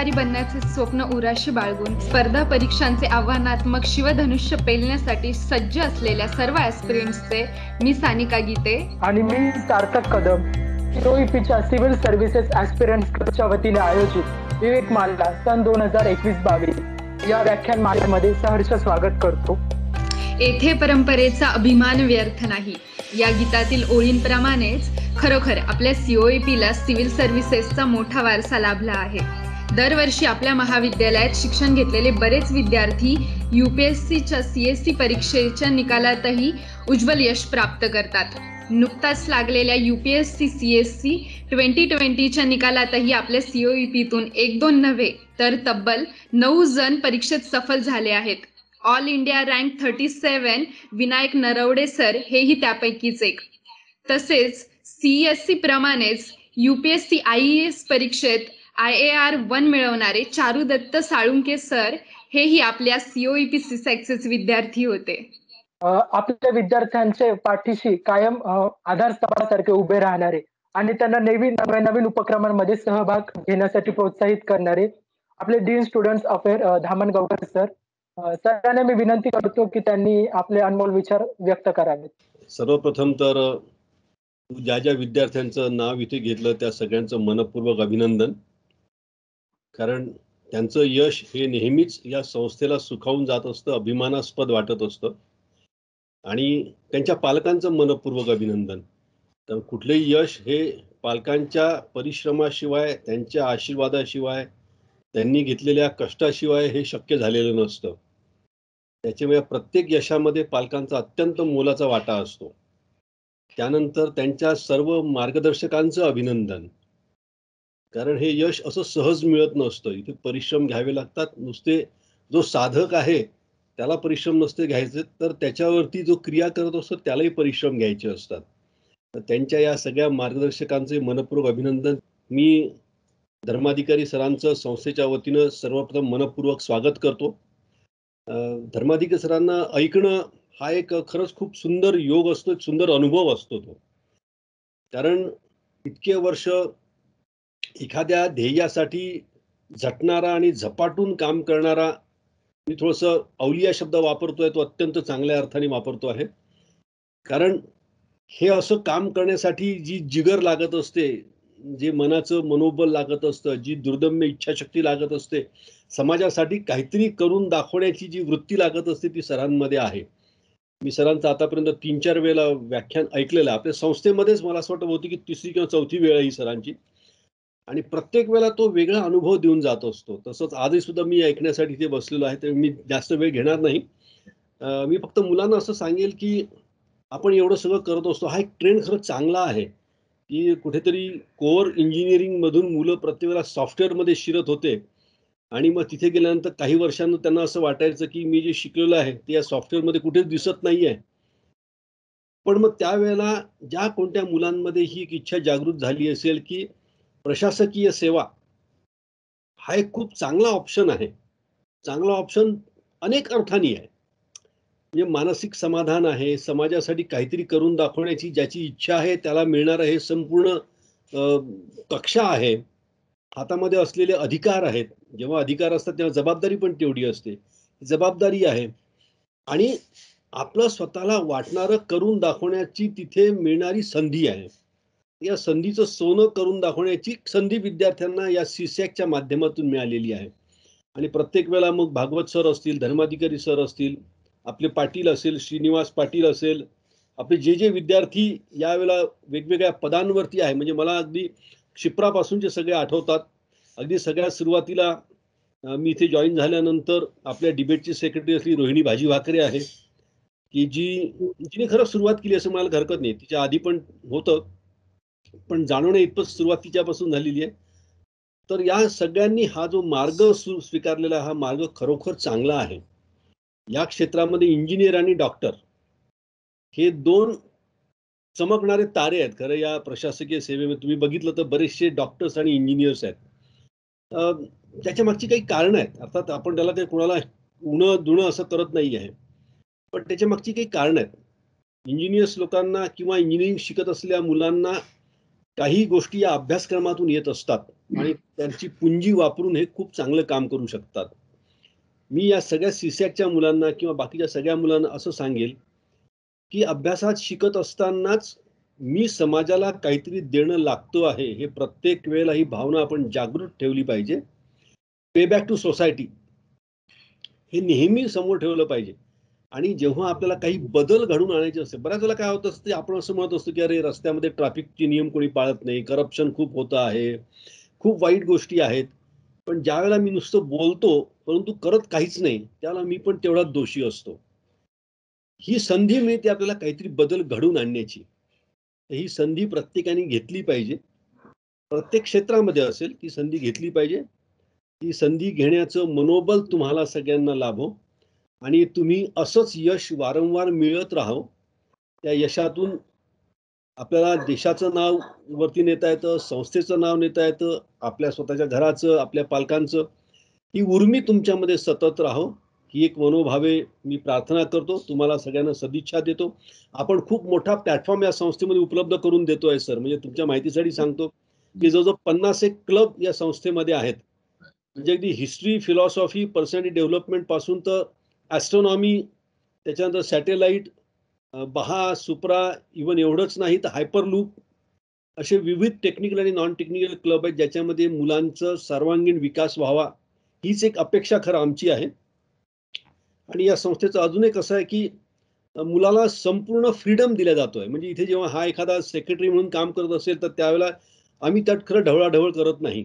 अधिकारी बनण्याचे स्वप्न उराशी बाळगून स्पर्धा परीक्षांचे आव्हानात्मक शिवधनुष्य पेलण्यासाठी सज्ज असलेल्या सर्व ॲस्पिरंट्सचे मी सानिका गीते आणि मी सार्थक कदम सीओईपीच्या सिव्हिल सर्व्हिसेस ॲस्पिरंट्स क्लबच्या वतीने आयोजित विवेक माला सन 2021-22 या व्याख्यानमालेमध्ये सहर्ष स्वागत करतो. येथे परंपरेचा अभिमान व्यर्थ नाही या गीतातील ओळींप्रमाणेच खरोखर आपल्या सीओईपीला सिव्हिल सर्व्हिसेसचा मोठा वारसा लाभला आहे. दरवर्षी आपल्या महाविद्यालयात शिक्षण घेतलेले बरेच विद्यार्थी UPSCच्या CSC परीक्षेच्या निकालातही उज्ज्वल यश प्राप्त करतात. नुकताच लागलेल्या UPSC CSC 2020च्या निकालातही आपल्या COEPतून 1-2 नव्हे तर तब्बल 9 जण परीक्षेत सफल झाले आहेत. All India rank 37 Vinayak Narwade sir हेही त्यापैकीच एक. तसेच CSC प्रमाणेच UPSC IAS परीक्षेत IAR 1 मिळवणारे चारू दत्त साळुंके सर हेही आपल्या COEP CSECचे विद्यार्थी होते. आपल्या विद्यार्थ्यांचे पाठीशी कायम आधारस्तंभासारखे उभे राहणारे आणि त्यांना नवीन उपक्रमांमध्ये सहभाग घेण्यासाठी प्रोत्साहित करणारे आपले dean students affair Dhamangaonkar sir. सरांना मी विनंती करतो की त्यांनी आपले अनमोल विचार व्यक्त करावेत. सर्वप्रथम तर ज्या ज्या विद्यार्थ्यांचं नाव इथे घेतलं त्या सगळ्यांचं मनपूर्वक अभिनंदन. कारण त्यांचं यश हे नेहमीच या संस्थेला सुखावून जात असतं, अभिमानास्पद वाटत असतं. आणि त्यांच्या पालकांचं मनपूर्वक अभिनंदन. तर कुठलेही यश हे पालकांच्या परिश्रमाशिवाय, त्यांच्या आशीर्वादाशिवाय, त्यांनी घेतलेल्या कष्टाशिवाय हे शक्य झालेलं नसतं. त्याच्यामुळे प्रत्येक यशामध्ये पालकांचा अत्यंत मोलाचा वाटा असतो. त्यानंतर त्यांच्या सर्व मार्गदर्शकांचं अभिनंदन. कारण हे यश असं सहज मिळत नसतं. इथे परिश्रम घ्यावे लागतात. नुसते जो साधक आहे त्याला परिश्रम नसते घ्यायचे, तर त्याच्यावरती जो क्रिया करत असतो त्यालाही परिश्रम घ्यायचे असतात. तर त्यांच्या या सगळ्या मार्गदर्शकांचे मनपूर्वक अभिनंदन. मी धर्माधिकारी सरांचं संस्थेच्या वतीनं सर्वप्रथम मनपूर्वक स्वागत करतो. धर्माधिकारी सरांना ऐकणं हा एक खरंच खूप सुंदर योग असतो, एक सुंदर अनुभव असतो तो. कारण इतके वर्ष एखाद्या ध्येयासाठी झटणारा आणि झपाटून काम करणारा, मी थोडंसं अवलिया शब्द वापरतोय, तो अत्यंत चांगल्या अर्थाने वापरतो आहे. कारण हे असं काम करण्यासाठी जी जिगर लागत असते, जे मनाचं मनोबल लागत असतं, जी दुर्दम्य इच्छाशक्ती लागत असते, समाजासाठी काहीतरी करून दाखवण्याची जी वृत्ती लागत असते ती सरांमध्ये आहे. मी सरांचं आतापर्यंत 3-4 वेळेला व्याख्यान ऐकलेलं आहे. आपल्या संस्थेमध्येच मला असं वाटतं होती की 3री किंवा 4थी वेळ आहे ही सरांची. आणि प्रत्येक वेळेला तो वेगळा अनुभव देऊन जात असतो. तसंच आजही सुद्धा मी ऐकण्यासाठी इथे बसलेलो आहे, तर मी जास्त वेळ घेणार नाही. मी फक्त मुलांना असं सांगेल की आपण एवढं सगळं करत असतो, हा एक ट्रेंड खरंच चांगला आहे की कुठेतरी कोअर इंजिनिअरिंगमधून मुलं प्रत्येक वेळेला सॉफ्टवेअरमध्ये शिरत होते आणि मग तिथे गेल्यानंतर काही वर्षांनी त्यांना असं वाटायचं की मी जे शिकलेलं आहे ते या सॉफ्टवेअरमध्ये कुठेच दिसत नाही आहे. पण मग त्यावेळेला ज्या कोणत्या मुलांमध्ये ही एक इच्छा जागृत झाली असेल की प्रशासकीय सेवा हा एक खूप चांगला ऑप्शन आहे. चांगला ऑप्शन अनेक अर्थाने आहे. म्हणजे मानसिक समाधान आहे, समाजासाठी काहीतरी करून दाखवण्याची ज्याची इच्छा आहे त्याला मिळणारं हे संपूर्ण कक्षा आहे. हातामध्ये असलेले अधिकार आहेत. जेव्हा अधिकार असतात तेव्हा जबाबदारी पण तेवढी असते. जबाबदारी आहे आणि आपलं स्वतःला वाटणारं करून दाखवण्याची तिथे मिळणारी संधी आहे. या संधीचं सोनं करून दाखवण्याची संधी विद्यार्थ्यांना या CSECच्या माध्यमातून मिळालेली आहे. आणि प्रत्येक वेळेला मग भागवत सर असतील, धर्माधिकारी सर असतील, आपले पाटील असेल, श्रीनिवास पाटील असेल, आपले जे विद्यार्थी यावेळेला वेगवेगळ्या पदांवरती आहे, म्हणजे मला अगदी क्षिप्रापासूनचे सगळे आठवतात. अगदी सगळ्यात सुरुवातीला मी इथे जॉईन झाल्यानंतर आपल्या डिबेटची सेक्रेटरी असली रोहिणी भाजी भाकरे आहे की जिने खरं सुरुवात केली असं मला हरकत नाही. तिच्या आधी पण होतं, पण जाणवण्या इतपत सुरुवात तिच्यापासून झालेली आहे. तर या सगळ्यांनी हा जो मार्ग स्वीकारलेला हा मार्ग खरोखर चांगला आहे. या क्षेत्रामध्ये इंजिनियर आणि डॉक्टर हे 2 चमकणारे तारे आहेत. खरं या प्रशासकीय सेवेमध्ये तुम्ही बघितलं तर बरेचसे डॉक्टर्स आणि इंजिनियर्स आहेत. त्याच्या मागची काही कारणं आहेत. अर्थात आपण त्याला काही कोणाला उणं दुणं असं करत नाही आहे, पण त्याच्या मागची काही कारणं आहेत. इंजिनियर्स लोकांना किंवा इंजिनिअरिंग शिकत असलेल्या मुलांना काही गोष्टी या अभ्यासक्रमातून येत असतात आणि त्यांची पुंजी वापरून हे खूप चांगलं काम करू शकतात. मी या सगळ्या सीसॅटच्या मुलांना किंवा बाकीच्या सगळ्या मुलांना असं सांगेल की अभ्यासात शिकत असतानाच मी समाजाला काहीतरी देणं लागतो आहे, हे प्रत्येक वेळेला ही भावना आपण जागृत ठेवली पाहिजे. पे बॅक टू सोसायटी हे नेहमी समोर ठेवलं पाहिजे. आणि जेव्हा आपल्याला काही बदल घडून आणायचे असते, बऱ्याच वेळेला काय होत असते, आपण असं म्हणत असतो की अरे रस्त्यामध्ये ट्रॅफिकचे नियम कोणी पाळत नाही, करप्शन खूप होतं आहे, खूप वाईट गोष्टी आहेत. पण ज्या वेळेला मी नुसतं बोलतो परंतु करत काहीच नाही, त्याला मी पण तेवढाच दोषी असतो. ही संधी मिळते आपल्याला काहीतरी बदल घडवून आणण्याची. ही संधी प्रत्येकाने घेतली पाहिजे. प्रत्येक क्षेत्रामध्ये असेल ती संधी घेतली पाहिजे. ती संधी घेण्याचं मनोबल तुम्हाला सगळ्यांना लाभो आणि तुम्ही असंच यश वारंवार मिळत राहो. त्या यशातून आपल्याला देशाचं नाव वरती नेता येतं, संस्थेचं नाव नेता येतं, आपल्या स्वतःच्या घराचं, आपल्या पालकांचं. ही उर्मी तुमच्यामध्ये सतत राहो, ही एक मनोभावे मी प्रार्थना करतो. तुम्हाला सगळ्यांना सदिच्छा देतो. आपण खूप मोठा प्लॅटफॉर्म या संस्थेमध्ये उपलब्ध करून देतोय सर. म्हणजे तुमच्या माहितीसाठी सांगतो की जवळजवळ 50 एक क्लब या संस्थेमध्ये आहेत. म्हणजे अगदी हिस्ट्री, फिलॉसॉफी, पर्सनॅलिटी डेव्हलपमेंट पासून तर ॲस्ट्रॉनॉमी, त्याच्यानंतर सॅटेलाईट, बहा, सुप्रा, इव्हन एवढंच नाही तर हायपरलूप, असे विविध टेक्निकल आणि नॉन टेक्निकल क्लब आहेत ज्याच्यामध्ये मुलांचा सर्वांगीण विकास व्हावा, हीच एक अपेक्षा खरं आमची आहे. आणि या संस्थेचं अजून एक असं आहे की मुलाला संपूर्ण फ्रीडम दिला जातोय. म्हणजे इथे जेव्हा हा एखादा सेक्रेटरी म्हणून काम करत असेल तर त्यावेळेला आम्ही त्यात खरं ढवळाढवळ करत नाही.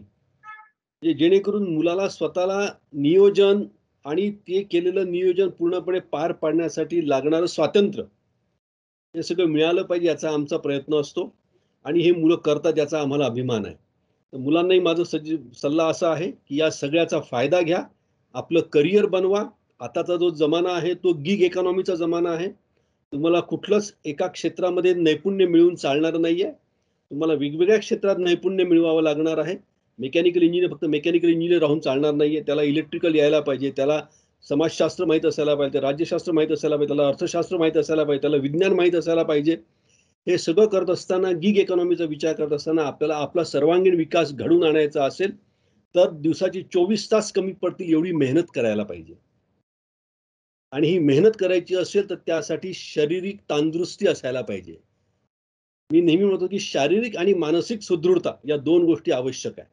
जेणेकरून मुलाला स्वतःला नियोजन आणि ते केलेलं नियोजन पूर्णपणे पार पाडण्यासाठी लागणारं स्वातंत्र्य हे सगळं मिळालं पाहिजे याचा आमचा प्रयत्न असतो आणि हे मुलं करतात याचा आम्हाला अभिमान आहे. तर मुलांनाही माझं सल्ला असा आहे की या सगळ्याचा फायदा घ्या, आपलं करिअर बनवा. आताचा जो जमाना आहे तो गिग इकॉनॉमीचा जमाना आहे. तुम्हाला कुठलंच एका क्षेत्रामध्ये नैपुण्य मिळवून चालणार नाहीये. तुम्हाला वेगवेगळ्या क्षेत्रात नैपुण्य मिळवावं लागणार आहे. मेकॅनिकल इंजिनियर फक्त मेकॅनिकल इंजिनियर राहून चालणार नाहीये. त्याला इलेक्ट्रिकल यायला पाहिजे, त्याला समाजशास्त्र माहीत असायला पाहिजे, राज्यशास्त्र माहीत असायला पाहिजे, त्याला अर्थशास्त्र माहीत असायला पाहिजे, त्याला विज्ञान माहीत असायला पाहिजे. हे सगळं करत असताना गिग इकॉनॉमीचा विचार करत असताना आपल्याला आपला सर्वांगीण विकास घडवून आणायचा असेल तर दिवसाची 24 तास कमी पडतील एवढी मेहनत करायला पाहिजे. आणि ही मेहनत करायची असेल तर त्यासाठी शारीरिक तंदुरुस्ती असायला पाहिजे. मी नेहमी म्हणतो की शारीरिक आणि मानसिक सुदृढता या 2 गोष्टी आवश्यक आहे.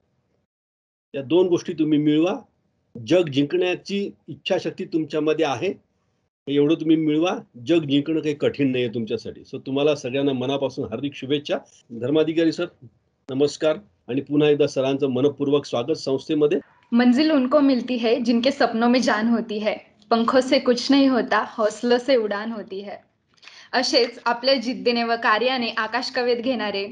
या 2 गोष्टी तुम्ही मिळवा. जग जिंकण्याची इच्छाशक्ती तुमच्यामध्ये आहे, हे एवढं तुम्ही मिळवा. जग जिंकणं काही कठीण नाहीये तुमच्यासाठी. सो तुम्हाला सगळ्यांना मनापासून हार्दिक शुभेच्छा. धर्माधिकारी सर नमस्कार आणि पुन्हा एकदा सरांचं मनपूर्वक स्वागत संस्थेमध्ये. मंजिल उनको मिलती है जिनके सपनों में जान होती है, पंखों से कुछ नहीं होता, हौसलों से उड़ान होती है. असेच आपल्या जिद्दीने व कार्याने आकाश कवेत घेणारे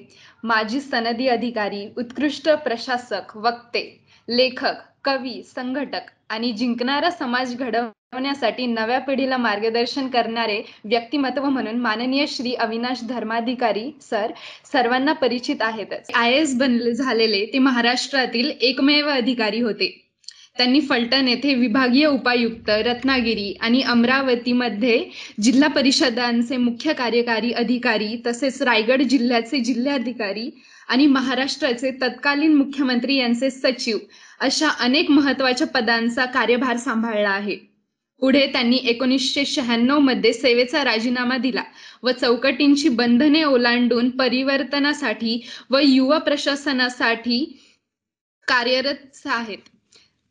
माजी सनदी अधिकारी, उत्कृष्ट प्रशासक, वक्ते, लेखक, कवी, संघटक आणि जिंकणारा समाज घडवण्यासाठी नव्या पिढीला मार्गदर्शन करणारे व्यक्तिमत्व म्हणून माननीय श्री अविनाश धर्माधिकारी सर सर्वांना परिचित आहेतच. IAS बनले झालेले ते महाराष्ट्रातील एकमेव अधिकारी होते. त्यांनी फलटण येथे विभागीय उपायुक्त, रत्नागिरी आणि अमरावतीमध्ये जिल्हा परिषदांचे मुख्य कार्यकारी अधिकारी, तसेच रायगड जिल्ह्याचे जिल्हाधिकारी आणि महाराष्ट्राचे तत्कालीन मुख्यमंत्री यांचे सचिव अशा अनेक महत्त्वाच्या पदांचा कार्यभार सांभाळला आहे. पुढे त्यांनी 1996 मध्ये सेवेचा राजीनामा दिला व चौकटींची बंधने ओलांडून परिवर्तनासाठी व युवा प्रशासनासाठी कार्यरत आहेत.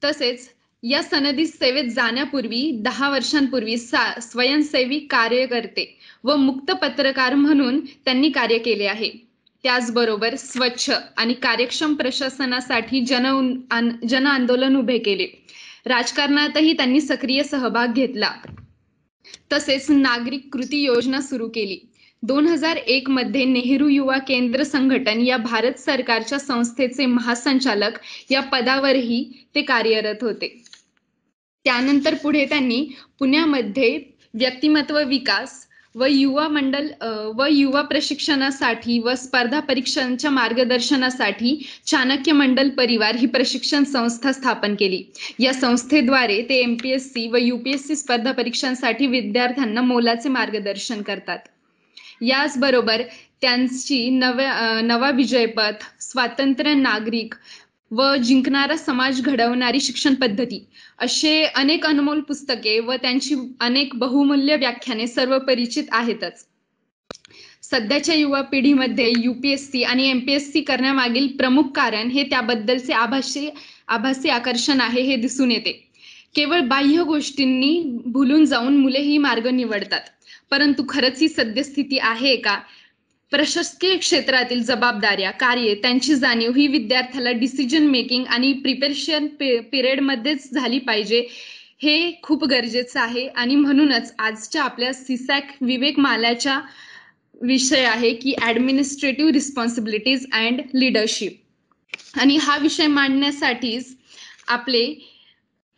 तसेच या सनदी सेवेत जाण्यापूर्वी 10 वर्षांपूर्वी स्वयंसेवी कार्यकर्ते व मुक्त पत्रकार म्हणून त्यांनी कार्य केले आहे. त्याचबरोबर स्वच्छ आणि कार्यक्षम प्रशासनासाठी जन आंदोलन उभे केले. राजकारणातही त्यांनी सक्रिय सहभाग घेतला. तसेच नागरिक कृती योजना सुरू केली. 2001 मध्ये नेहरू युवा केंद्र संघटन या भारत सरकारच्या संस्थेचे महासंचालक या पदावरही ते कार्यरत होते. त्यानंतर पुढे त्यांनी पुण्यामध्ये व्यक्तिमत्व विकास व युवा प्रशिक्षणासाठी व स्पर्धा परीक्षांच्या मार्गदर्शनासाठी चाणक्य मंडल परिवार ही प्रशिक्षण संस्था स्थापन केली. या संस्थेद्वारे ते MPSC व UPSC स्पर्धा परीक्षांसाठी विद्यार्थ्यांना मोलाचे मार्गदर्शन करतात. याचबरोबर त्यांची नवा विजयपथ, स्वातंत्र्य नागरिक व जिंकणारा समाज घडवणारी शिक्षण पद्धती असे अनेक अनमोल पुस्तके व त्यांची अनेक बहुमूल्य व्याख्याने सर्व परिचित आहेतच. सध्याच्या युवा पिढीमध्ये UPSC आणि MPSC करण्यामागील प्रमुख कारण हे त्याबद्दलचे आभासी आकर्षण आहे हे दिसून येते. केवळ बाह्य गोष्टींनी भुलून जाऊन मुले ही मार्ग निवडतात. परंतु खरंच ही सद्यस्थिती आहे का? प्रशासकीय क्षेत्रातील जबाबदाऱ्या, कार्ये, त्यांची जाणीव ही विद्यार्थ्याला डिसिजन मेकिंग आणि प्रिपरेशन पिरियडमध्येच झाली पाहिजे हे खूप गरजेचं आहे. आणि म्हणूनच आजच्या आपल्या CSAC विवेक मालाच्या विषय आहे की ॲडमिनिस्ट्रेटिव्ह रिस्पॉन्सिबिलिटीज अँड लीडरशिप. आणि हा विषय मांडण्यासाठीच आपले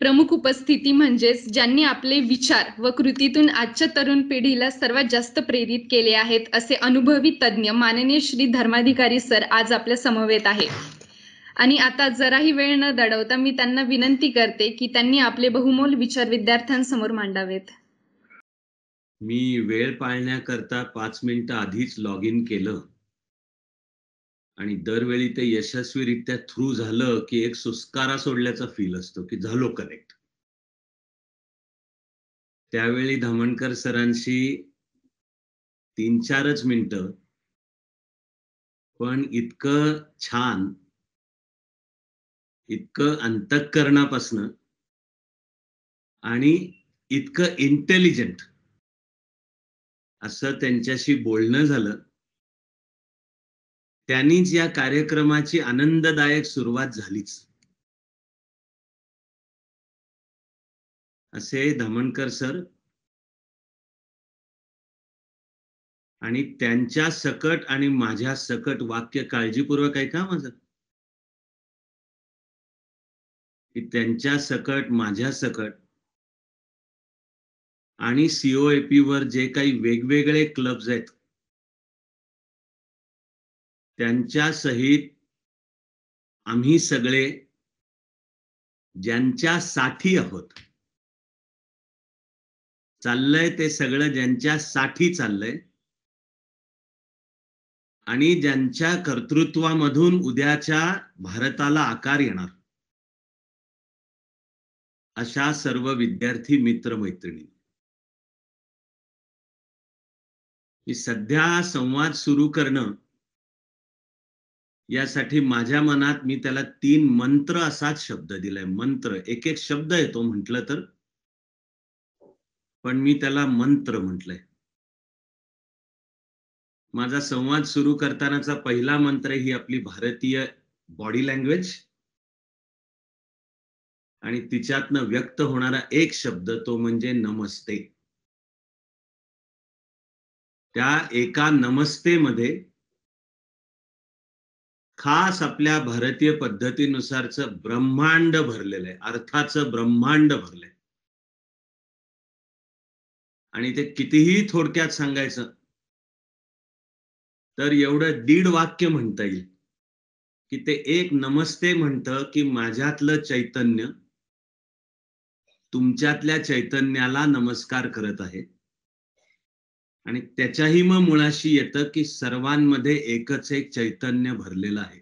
प्रमुख उपस्थिती म्हणजेच ज्यांनी आपले विचार व कृतीतून आजच्या तरुण पिढीला सर्वात जास्त प्रेरित केले आहेत असे अनुभवी तज्ज्ञ माननीय श्री धर्माधिकारी सर आज आपल्या समवेत आहे. आणि आता जराही वेळ न दडवता मी त्यांना विनंती करते की त्यांनी आपले बहुमोल विचार विद्यार्थ्यांसमोर मांडावेत. मी वेळ पाळण्याकरता 5 मिनिटं आधीच लॉग इन केलं आणि दरवेळी ते यशस्वीरित्या थ्रू झालं की एक सुस्कारा सोडल्याचा फील असतो की झालो कनेक्ट. त्यावेळी धामणकर सरांशी 3-4च मिनिटं, पण इतकं छान, इतकं अंतःकरणापासनं आणि इतकं इंटेलिजंट असं त्यांच्याशी बोलणं झालं. त्यांनीच या कार्यक्रमाची आनंददायक सुरुवात झालीच. असे धामणकर सर आणि त्यांच्या सकट आणि माझ्या सकट, वाक्य काळजीपूर्वक ऐका माझं, की त्यांच्या सकट, माझ्या सकट आणि COAP वर जे काही वेगवेगळे क्लब्स आहेत त्यांच्या सहित आम्ही सगळे ज्यांच्यासाठी आहोत, चाललंय ते सगळं ज्यांच्यासाठी चाललंय आणि ज्यांच्या कर्तृत्वामधून उद्याच्या भारताला आकार येणार, अशा सर्व विद्यार्थी मित्र मैत्रिणी. मी सध्या संवाद सुरू करणं यासाठी माझ्या मनात मी त्याला 3 मंत्र असाच शब्द दिलाय. मंत्र, एक एक शब्द येतो म्हटलं तर, पण मी त्याला मंत्र म्हटलंय. माझा संवाद सुरू करतानाचा पहिला मंत्र ही आपली भारतीय बॉडी लँग्वेज आणि तिच्यातनं व्यक्त होणारा एक शब्द तो म्हणजे नमस्ते. त्या एका नमस्ते मध्ये खास आपल्या भारतीय पद्धतीनुसारचं ब्रह्मांड भरलेलं आहे, अर्थाचं ब्रह्मांड भरलंय. आणि ते कितीही थोडक्यात सांगायचं तर एवढं 1.5 वाक्य म्हणता येईल की ते एक नमस्ते म्हणतं की माझ्यातलं चैतन्य तुमच्यातल्या चैतन्याला नमस्कार करत आहे. आणि त्याच्याही मग मुळाशी येतं की सर्वांमध्ये एकच एक चैतन्य भरलेलं आहे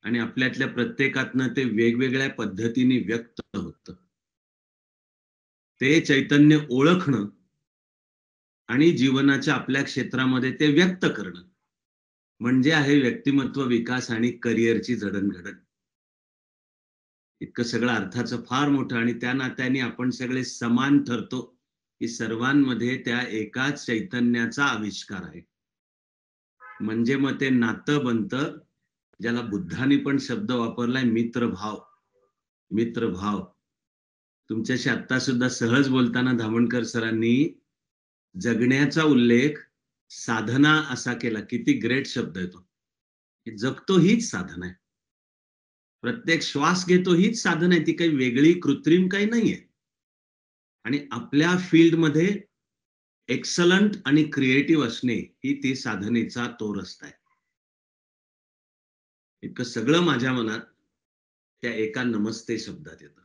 आणि आपल्यातल्या प्रत्येकातनं ते वेगवेगळ्या पद्धतीने व्यक्त होतं. ते चैतन्य ओळखणं आणि जीवनाच्या आपल्या क्षेत्रामध्ये ते व्यक्त करणं म्हणजे आहे व्यक्तिमत्व विकास आणि करिअरची जडणघडण. इतकं सगळं अर्थाचं फार मोठं आणि त्या नात्याने आपण सगळे समान ठरतो की सर्वांमध्ये त्या एकाच चैतन्याचा आविष्कार आहे. म्हणजे मग ते नातं बनतं ज्याला बुद्धांनी पण शब्द वापरलाय मित्रभाव. मित्रभाव. तुमच्याशी आता सुद्धा सहज बोलताना धामणकर सरांनी जगण्याचा उल्लेख साधना असा केला. किती ग्रेट शब्द आहे तो. जगतो हीच साधना आहे. प्रत्येक श्वास घेतो हीच साधना आहे. ती काही वेगळी कृत्रिम काही नाहीये. आणि आपल्या फील्डमध्ये एक्सलंट आणि क्रिएटिव्ह असणे ही ती साधनेचा तो रस्ता आहे. इतकं सगळं माझ्या मनात त्या एका नमस्ते शब्दात येतं.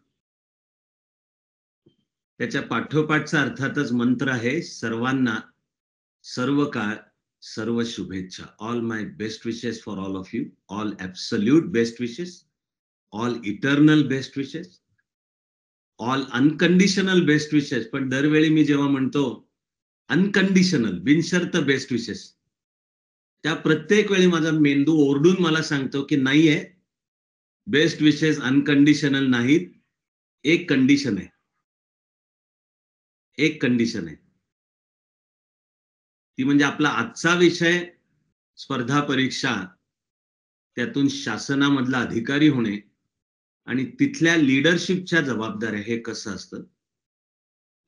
त्याच्या पाठोपाठचा अर्थातच मंत्र आहे सर्वांना सर्व काळ सर्व शुभेच्छा. All my best wishes for all of you. All absolute best wishes, all eternal best wishes, all unconditional best wishes. पण दरवेळी मी जेव्हा म्हणतो अनकंडिशनल बिनशर्त बेस्ट विशेस, त्या प्रत्येक वेळी माझा मेंदू ओरडून मला सांगतो की नाहीये, बेस्ट विशेस अनकंडिशनल नाहीत. एक कंडिशन आहे, एक कंडिशन आहे. ती म्हणजे आपला आजचा विषय स्पर्धा परीक्षा, त्यातून शासनामधला अधिकारी होणे आणि तिथल्या लीडरशिपच्या जबाबदाऱ्या, हे कसं असतं.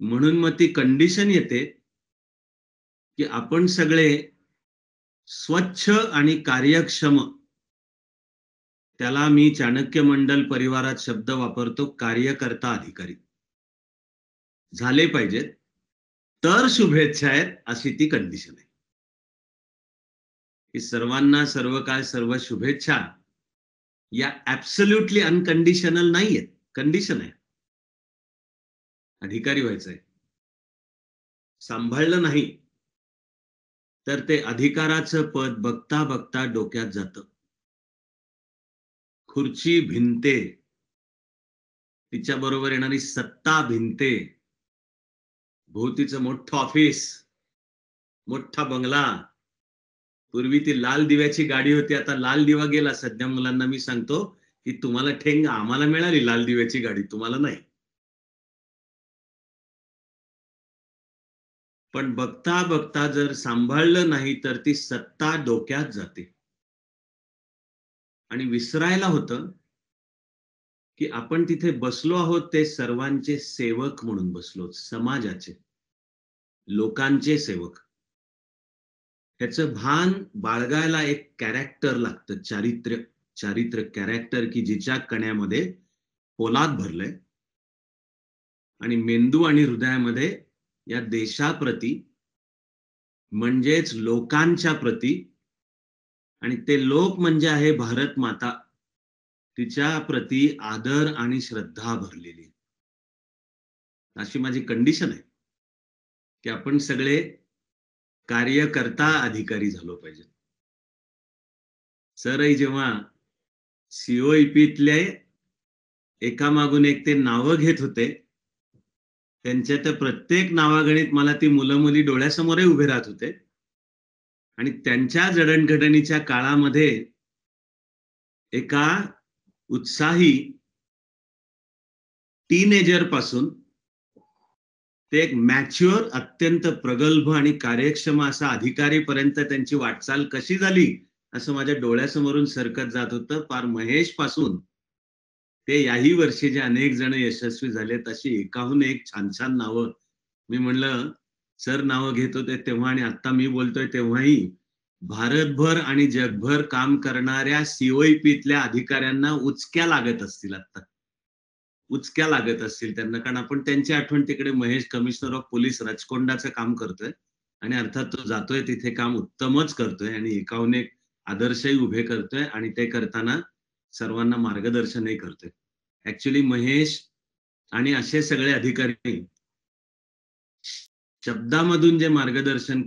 म्हणून मग ती कंडिशन येते की आपण सगळे स्वच्छ आणि कार्यक्षम, त्याला मी चाणक्य मंडल परिवारात शब्द वापरतो, कार्यकर्ता अधिकारी झाले पाहिजेत, तर शुभेच्छा आहेत, अशी ती कंडिशन आहे. की सर्वांना सर्व काळ सर्व शुभेच्छा या ऍब्सोल्युटली अनकंडिशनल नाहीयेत, कंडिशन आहे. अधिकारी व्हायचंय, सांभाळलं नाही तर ते अधिकाराचं पद बघता बघता डोक्यात जातं. खुर्ची भिनते, तिच्या बरोबर येणारी सत्ता भिनते, भोवतीचं मोठं ऑफिस, मोठा बंगला. पूर्वी ती लाल दिव्याची गाडी होती, आता लाल दिवा गेला. सध्या मुलांना मी सांगतो की तुम्हाला ठेंगा, आम्हाला मिळाली लाल दिव्याची गाडी, तुम्हाला नाही. पण बघता बघता जर सांभाळलं नाही तर ती सत्ता डोक्यात जाते आणि विसरायला होतं की आपण तिथे बसलो आहोत ते सर्वांचे सेवक म्हणून बसलो, समाजाचे, लोकांचे सेवक. त्याचं भान बाळगायला एक कॅरेक्टर लागतं, चारित्र्य कॅरेक्टर, की जिच्या कण्यामध्ये पोलाद भरलंय आणि मेंदू आणि हृदयामध्ये या देशाप्रती म्हणजेच लोकांच्या प्रती, आणि ते लोक म्हणजे आहे भारत माता, तिच्या प्रती आदर आणि श्रद्धा भरलेली. अशी माझी कंडिशन आहे की आपण सगळे कार्यकर्ता अधिकारी झालो पाहिजे. सरही जेव्हा सीओईपीतले एकामागून एक ते नावं घेत होते, त्यांच्या त्या प्रत्येक नावागणित मला ती मुलं मुली डोळ्यासमोरही उभे राहत होते. आणि त्यांच्या जडणघडणीच्या काळामध्ये एका उत्साही टीनेजर पासून ते एक मॅच्युअर, अत्यंत प्रगल्भ आणि कार्यक्षम असा अधिकारीपर्यंत त्यांची वाटचाल कशी झाली असं माझ्या डोळ्यासमोरून सरकत जात होतं. पार महेश पासून ते याही वर्षी जे अनेक जण यशस्वी झालेत, अशी एकाहून एक छान छान नावं. मी म्हणलं सर नावं घेत होते तेव्हा आणि आता मी बोलतोय तेव्हाही भारतभर आणि जगभर काम करणाऱ्या सीओईपीतल्या अधिकाऱ्यांना उचक्या लागत असतील, आता उचक्या लागत असतील त्यांना. कारण आपण त्यांची आठवण तिकडे महेश कमिशनर ऑफ पोलीस रचकोंडाचं काम करतोय आणि अर्थात तो जातोय तिथे काम उत्तमच करतोय आणि एकाहून एक आदर्शही उभे करतोय आणि ते करताना सर्वांना मार्गदर्शनही करतोय. ऍक्च्युली महेश आणि असे सगळे अधिकारी शब्दामधून जे मार्गदर्शन,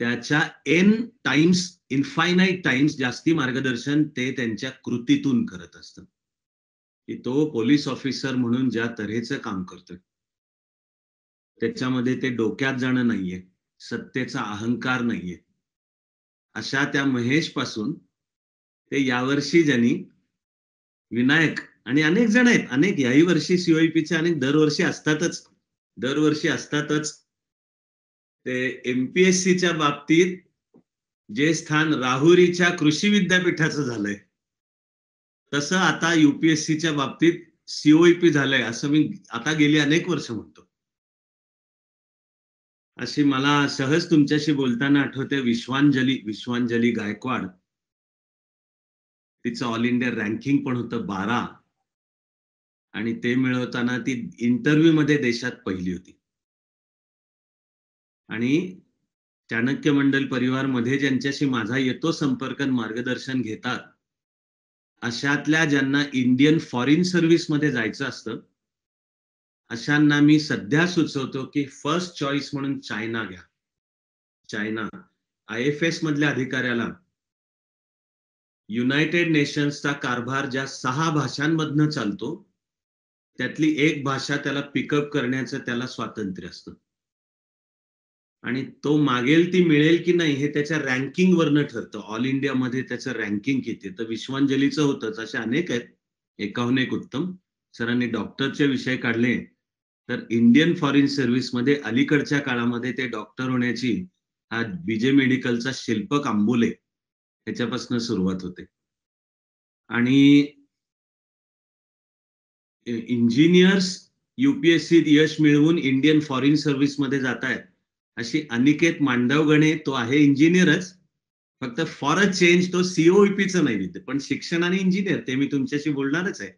त्याच्या एन टाइम्स, इन्फायनाईट टाइम्स जास्ती मार्गदर्शन ते त्यांच्या कृतीतून करत असतात. की तो पोलीस ऑफिसर म्हणून ज्या तऱ्हेचं काम करतोय त्याच्यामध्ये ते डोक्यात जाणं नाहीये, सत्तेचा अहंकार नाहीये. अशा त्या महेश पासून ते यावर्षी ज्यांनी विनायक आणि अनेक जण आहेत, अनेक याही वर्षी सीओईपीचे अनेक दरवर्षी असतातच. ते एमपीएससीच्या बाबतीत जे स्थान राहुरीच्या कृषी विद्यापीठाचं झालंय, तसं आता युपीएससीच्या बाबतीत सीओईपी झालंय, असं मी आता गेली अनेक वर्ष म्हणतो. अशी मला सहज तुमच्याशी बोलताना आठवते विश्वांजली गायकवाड. तिचं ऑल इंडिया रँकिंग पण होतं 12 आणि ते मिळवताना ती इंटरव्ह्यू मध्ये देशात पहिली होती. आणि चाणक्य मंडल परिवार मध्ये ज्यांच्याशी माझा येतो संपर्क, मार्गदर्शन घेतात, अशातल्या ज्यांना इंडियन फॉरेन सर्व्हिस मध्ये जायचं असतं, अशांना मी सध्या सुचवतो की फर्स्ट चॉईस म्हणून चायना घ्या. चायना IFS मधल्या अधिकाऱ्याला युनायटेड नेशन्सचा कारभार ज्या 6 भाषांमधनं चालतो त्यातली एक भाषा त्याला पिकअप करण्याचं त्याला स्वातंत्र्य असतं आणि तो मागेल ती मिळेल की नाही हे त्याच्या रँकिंग वरनं ठरतं. ऑल इंडियामध्ये त्याचं रँकिंग किती. तर विश्वांजलीचं होतंच, असे अनेक आहेत. 51 उत्तम. सरांनी डॉक्टरचे विषय काढले तर इंडियन फॉरेन सर्व्हिसमध्ये अलीकडच्या काळामध्ये ते डॉक्टर होण्याची हा BJ मेडिकलचा शिल्पक आंबोले ह्याच्यापासून सुरुवात होते आणि इंजिनियर्स UPSC यश मिळवून इंडियन फॉरेन सर्व्हिस मध्ये जात आहेत अशी अनिकेत मांडवगणे, तो आहे इंजिनियरच, फक्त फॉर अ चेंज तो COEPचं नाही विद्य, पण शिक्षण आणि इंजिनियर ते मी तुमच्याशी बोलणारच आहे.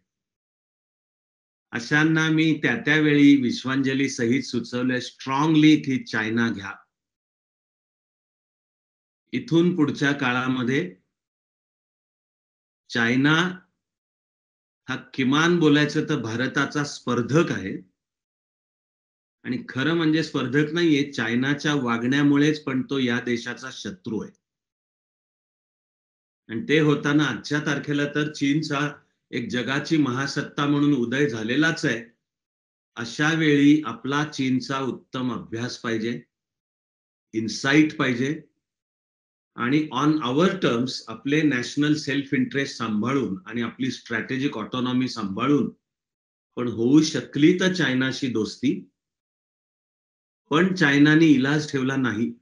अशांना मी त्यावेळी विश्वांजली सहित सुचवलंय स्ट्रॉंगली की चायना घ्या. इथून पुढच्या काळामध्ये चायना हा किमान बोलायचं तर भारताचा स्पर्धक आहे आणि खरं म्हणजे स्पर्धक नाहीये, चायनाच्या वागण्यामुळेच पण तो या देशाचा शत्रू आहे. आणि ते होताना आजच्या तारखेला तर चीनचा एक जगाची महासत्ता म्हणून उदय झालेलाच आहे. अशा वेळी आपला चीनचा उत्तम अभ्यास पाहिजे, इन्साइट पाहिजे आणि ऑन आवर टर्म्स आपले नॅशनल सेल्फ इंटरेस्ट सांभाळून आणि आपली स्ट्रॅटेजिक ऑटोनॉमी सांभाळून पण होऊ शकली तर चायनाशी दोस्ती. पण चायनाने इलाज ठेवला नाही.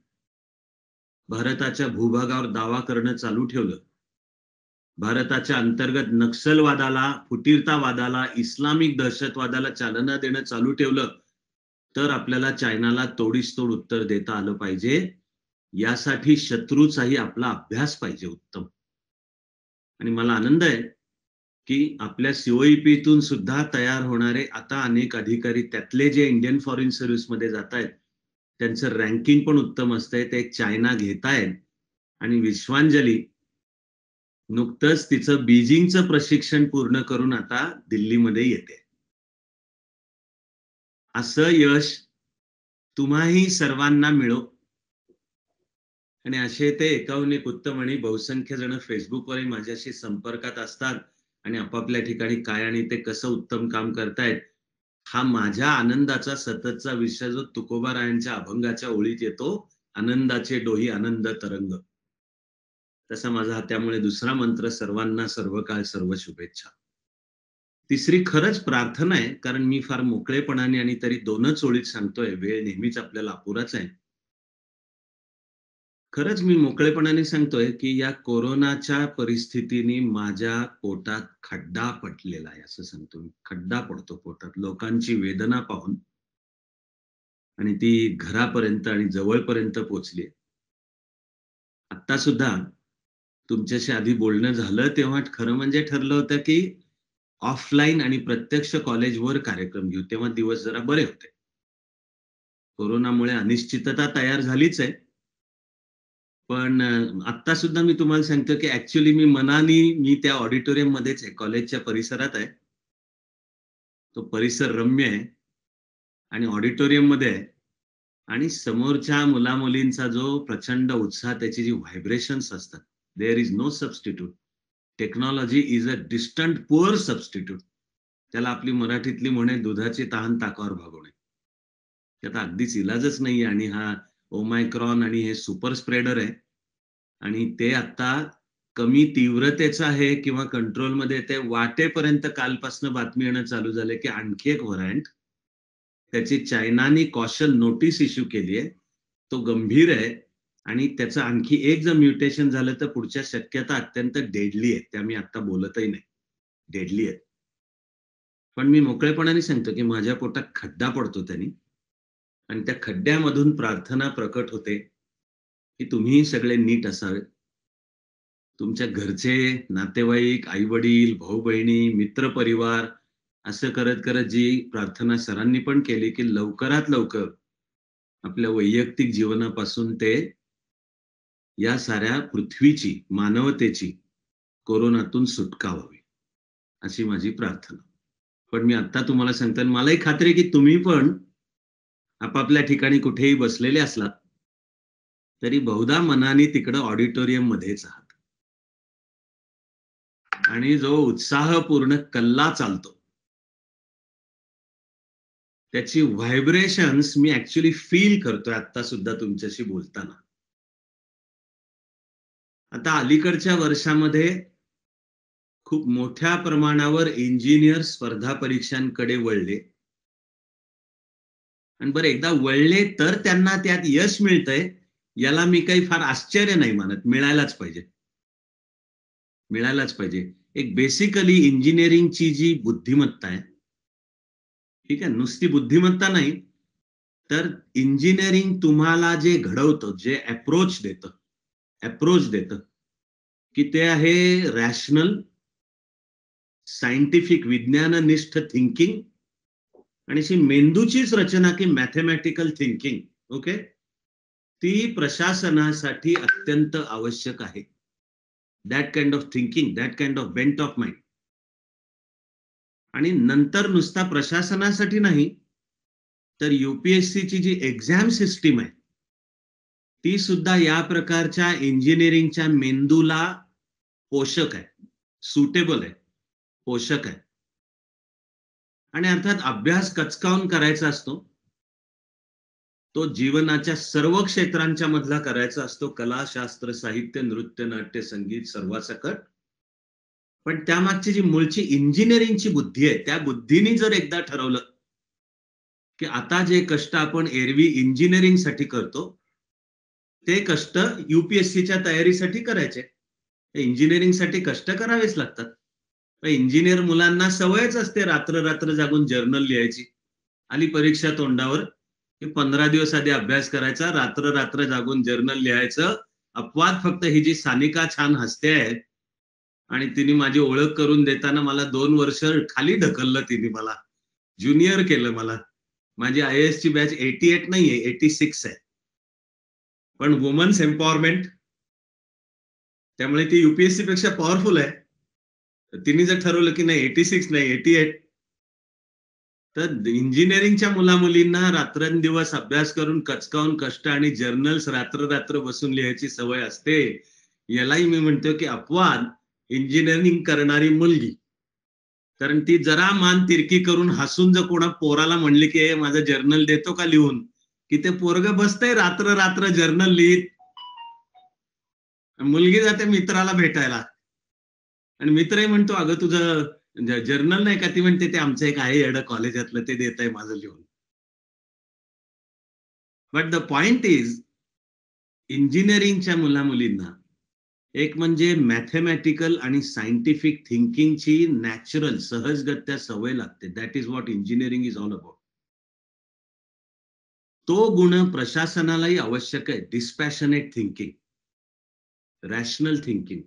भारताच्या भूभागावर दावा करणं चालू ठेवलं. भारताच्या अंतर्गत नक्षलवादाला, फुटीरतावादाला, इस्लामिक दहशतवादाला चालना देणं चालू ठेवलं तर आपल्याला चायनाला तोडीस तोड उत्तर देता आलं पाहिजे. यासाठी शत्रूचाही आपला अभ्यास पाहिजे उत्तम. आणि मला आनंद आहे की आपल्या COEPतून सुद्धा तयार होणारे आता अनेक अधिकारी, त्यातले जे इंडियन फॉरेन सर्व्हिस मध्ये जात आहेत त्यांचं रँकिंग पण उत्तम असतंय. ते चायना घेतायत आणि विश्वांजली नुकतंच तिचं बीजिंगचं प्रशिक्षण पूर्ण करून आता दिल्लीमध्ये येते. असं यश तुम्हाही सर्वांना मिळो. आणि असे ते 51 उत्तम आणि बहुसंख्य जण फेसबुकवरही माझ्याशी संपर्कात असतात आणि आपापल्या ठिकाणी काय आणि ते कसं उत्तम काम करतायत हा माझ्या आनंदाचा सततचा विषय जो तुकोबारायांच्या अभंगाच्या ओळीत येतो, आनंदाचे डोही आनंद तरंग, तसा माझा त्यामुळे दुसरा मंत्र सर्वांना सर्व काळ सर्व शुभेच्छा. तिसरी खरंच प्रार्थना आहे, कारण मी फार मोकळेपणाने आणि तरी 2च ओळीत सांगतोय, वेळ नेहमीच आपल्याला अपुराच आहे. खरंच मी मोकळेपणाने सांगतोय की या कोरोनाच्या परिस्थितीने माझ्या पोटात खड्डा पडलेला आहे, असं सांगतो मी. खड्डा पडतो पोटात लोकांची वेदना पाहून आणि ती घरापर्यंत आणि जवळपर्यंत पोहोचली. आता सुद्धा तुमच्याशी आधी बोलणं झालं तेव्हा खरं म्हणजे ठरलं होतं की ऑफलाईन आणि प्रत्यक्ष कॉलेजवर कार्यक्रम घेऊ. तेव्हा दिवस जरा बरे होते. कोरोनामुळे अनिश्चितता तयार झालीच आहे. पण आता सुद्धा मी तुम्हाला सांगतो की ऍक्च्युअली मी त्या ऑडिटोरियम मध्येच आहे, कॉलेजच्या परिसरात आहे. तो परिसर रम्य आहे आणि ऑडिटोरियम मध्ये आहे आणि समोरच्या मुलामुलींचा जो प्रचंड उत्साह, त्याची जी व्हायब्रेशन्स असतात, there is no substitute. Technology is a distant poor substitute. त्याला आपली मराठीतली म्हणे दुधाची तहान ताकावर भागवणे. त्याचा अगदीच इलाजच नाहीये. आणि हा ओमायक्रॉन आणि हे सुपर स्प्रेडर आहे आणि ते आता कमी तीव्रतेचं आहे किंवा कंट्रोलमध्ये ते वाटेपर्यंत कालपासून बातमी येणं चालू झाले की आणखी एक व्हरायंट, त्याची चायनाने कॉशन नोटीस इश्यू केली आहे. तो गंभीर आहे आणि त्याचं आणखी एक जर म्युटेशन झालं तर पुढच्या शक्यता अत्यंत डेडली आहेत. त्या मी आता बोलतही नाही, डेडली आहेत. पण मी मोकळेपणाने सांगतो की माझ्या पोटात खड्डा पडतो त्यांनी आणि त्या खड्ड्यामधून प्रार्थना प्रकट होते की तुम्ही सगळे नीट असावे. तुमच्या घरचे नातेवाईक, आई वडील, भाऊ बहिणी, मित्र परिवार, असं करत करत जी प्रार्थना सरांनी पण केली की लवकरात लवकर आपल्या वैयक्तिक जीवनापासून ते या साऱ्या पृथ्वीची, मानवतेची कोरोनातून सुटका व्हावी, अशी माझी प्रार्थना. पण मी आता तुम्हाला सांगतो, मलाही खात्री आहे की तुम्ही पण आपापल्या ठिकाणी कुठेही बसलेले असलात तरी बहुधा मनाने तिकडं ऑडिटोरियम मध्येच आहात. आणि जो उत्साहपूर्ण कल्ला चालतो त्याची व्हायब्रेशन्स मी ऍक्च्युली फील करतोय आता सुद्धा तुमच्याशी बोलताना. आता अलीकडच्या वर्षामध्ये खूप मोठ्या प्रमाणावर इंजिनियर स्पर्धा परीक्षांकडे वळले. आणि बरं, एकदा वळले तर त्यांना त्यात यश मिळतंय याला मी काही फार आश्चर्य नाही मानत. मिळायलाच पाहिजे, मिळायलाच पाहिजे. एक बेसिकली इंजिनिअरिंगची जी बुद्धिमत्ता आहे, ठीक आहे, नुसती बुद्धिमत्ता नाही, तर इंजिनिअरिंग तुम्हाला जे घडवतं, जे अप्रोच देतं की ते आहे रॅशनल, सायंटिफिक, विज्ञाननिष्ठ थिंकिंग आणि अशी मेंदूचीच रचना की मॅथमॅटिकल थिंकिंग. ओके, ती प्रशासनासाठी अत्यंत आवश्यक आहे. That kind of thinking, that kind of bent of mind. आणि नंतर नुसता प्रशासनासाठी नाही, तर युपीएससीची जी एक्झाम सिस्टीम आहे ती सुद्धा या प्रकारच्या इंजिनिअरिंगच्या मेंदूला पोषक आहे, सुटेबल आहे, पोषक आहे. आणि अर्थात अभ्यास कचकावून करायचा असतो, तो जीवनाच्या सर्व क्षेत्रांच्या मधला करायचा असतो, कला, शास्त्र, साहित्य, नृत्य, नाट्य, संगीत, सर्वासकट. पण त्यामागची जी मूळची इंजिनिअरिंगची बुद्धी आहे, त्या बुद्धीने जर एकदा ठरवलं की आता जे कष्ट आपण एरवी इंजिनिअरिंगसाठी करतो ते कष्ट युपीएससीच्या तयारीसाठी करायचे. इंजिनिअरिंगसाठी कष्ट करावेच लागतात. इंजिनियर मुलांना सवयच असते रात्र रात्र जागून जर्नल लिहायची. आली परीक्षा तोंडावर की 15 दिवस आधी अभ्यास करायचा, रात्र रात्र जागून जर्नल लिहायचं. अपवाद फक्त ही जी सानिका छान हसते आहे आणि तिने माझी ओळख करून देताना मला 2 वर्ष खाली ढकललं, तिने मला ज्युनियर केलं. मला माझी IAS ची बॅच 88 नाहीये, 86 आहे. पण वुमन्स एम्पॉवरमेंट, त्यामुळे ती युपीएससी पेक्षा पॉवरफुल आहे. तिने जर ठरवलं की नाही 86 नाही 88, तर इंजिनिअरिंगच्या मुलामुलींना रात्रंदिवस अभ्यास करून कचकावून कष्ट आणि जर्नल्स रात्र रात्र बसून लिहायची सवय असते. यालाही मी म्हणतो की अपवाद इंजिनिअरिंग करणारी मुलगी. कारण ती जरा मान तिरकी करून हसून जर कोणा पोराला म्हणली की माझं जर्नल देतो का लिहून, की ते पोरग बसतंय रात्र रात्र जर्नल लिहित. मुलगी जाते मित्राला भेटायला आणि मित्रही म्हणतो अगं तुझं जर्नल नाही का? ती म्हणते ते आमचं एक आहे येडं कॉलेजातलं, ते देत आहे माझं लिहून. बट द पॉइंट इज, इंजिनिअरिंगच्या मुलामुलींना एक म्हणजे मॅथमॅटिकल आणि सायंटिफिक थिंकिंगची नॅचरल, सहजगत्या सवय लागते. That is what engineering is all about. तो गुण प्रशासनालाही आवश्यक आहे. डिस्पॅशनेट थिंकिंग, रॅशनल थिंकिंग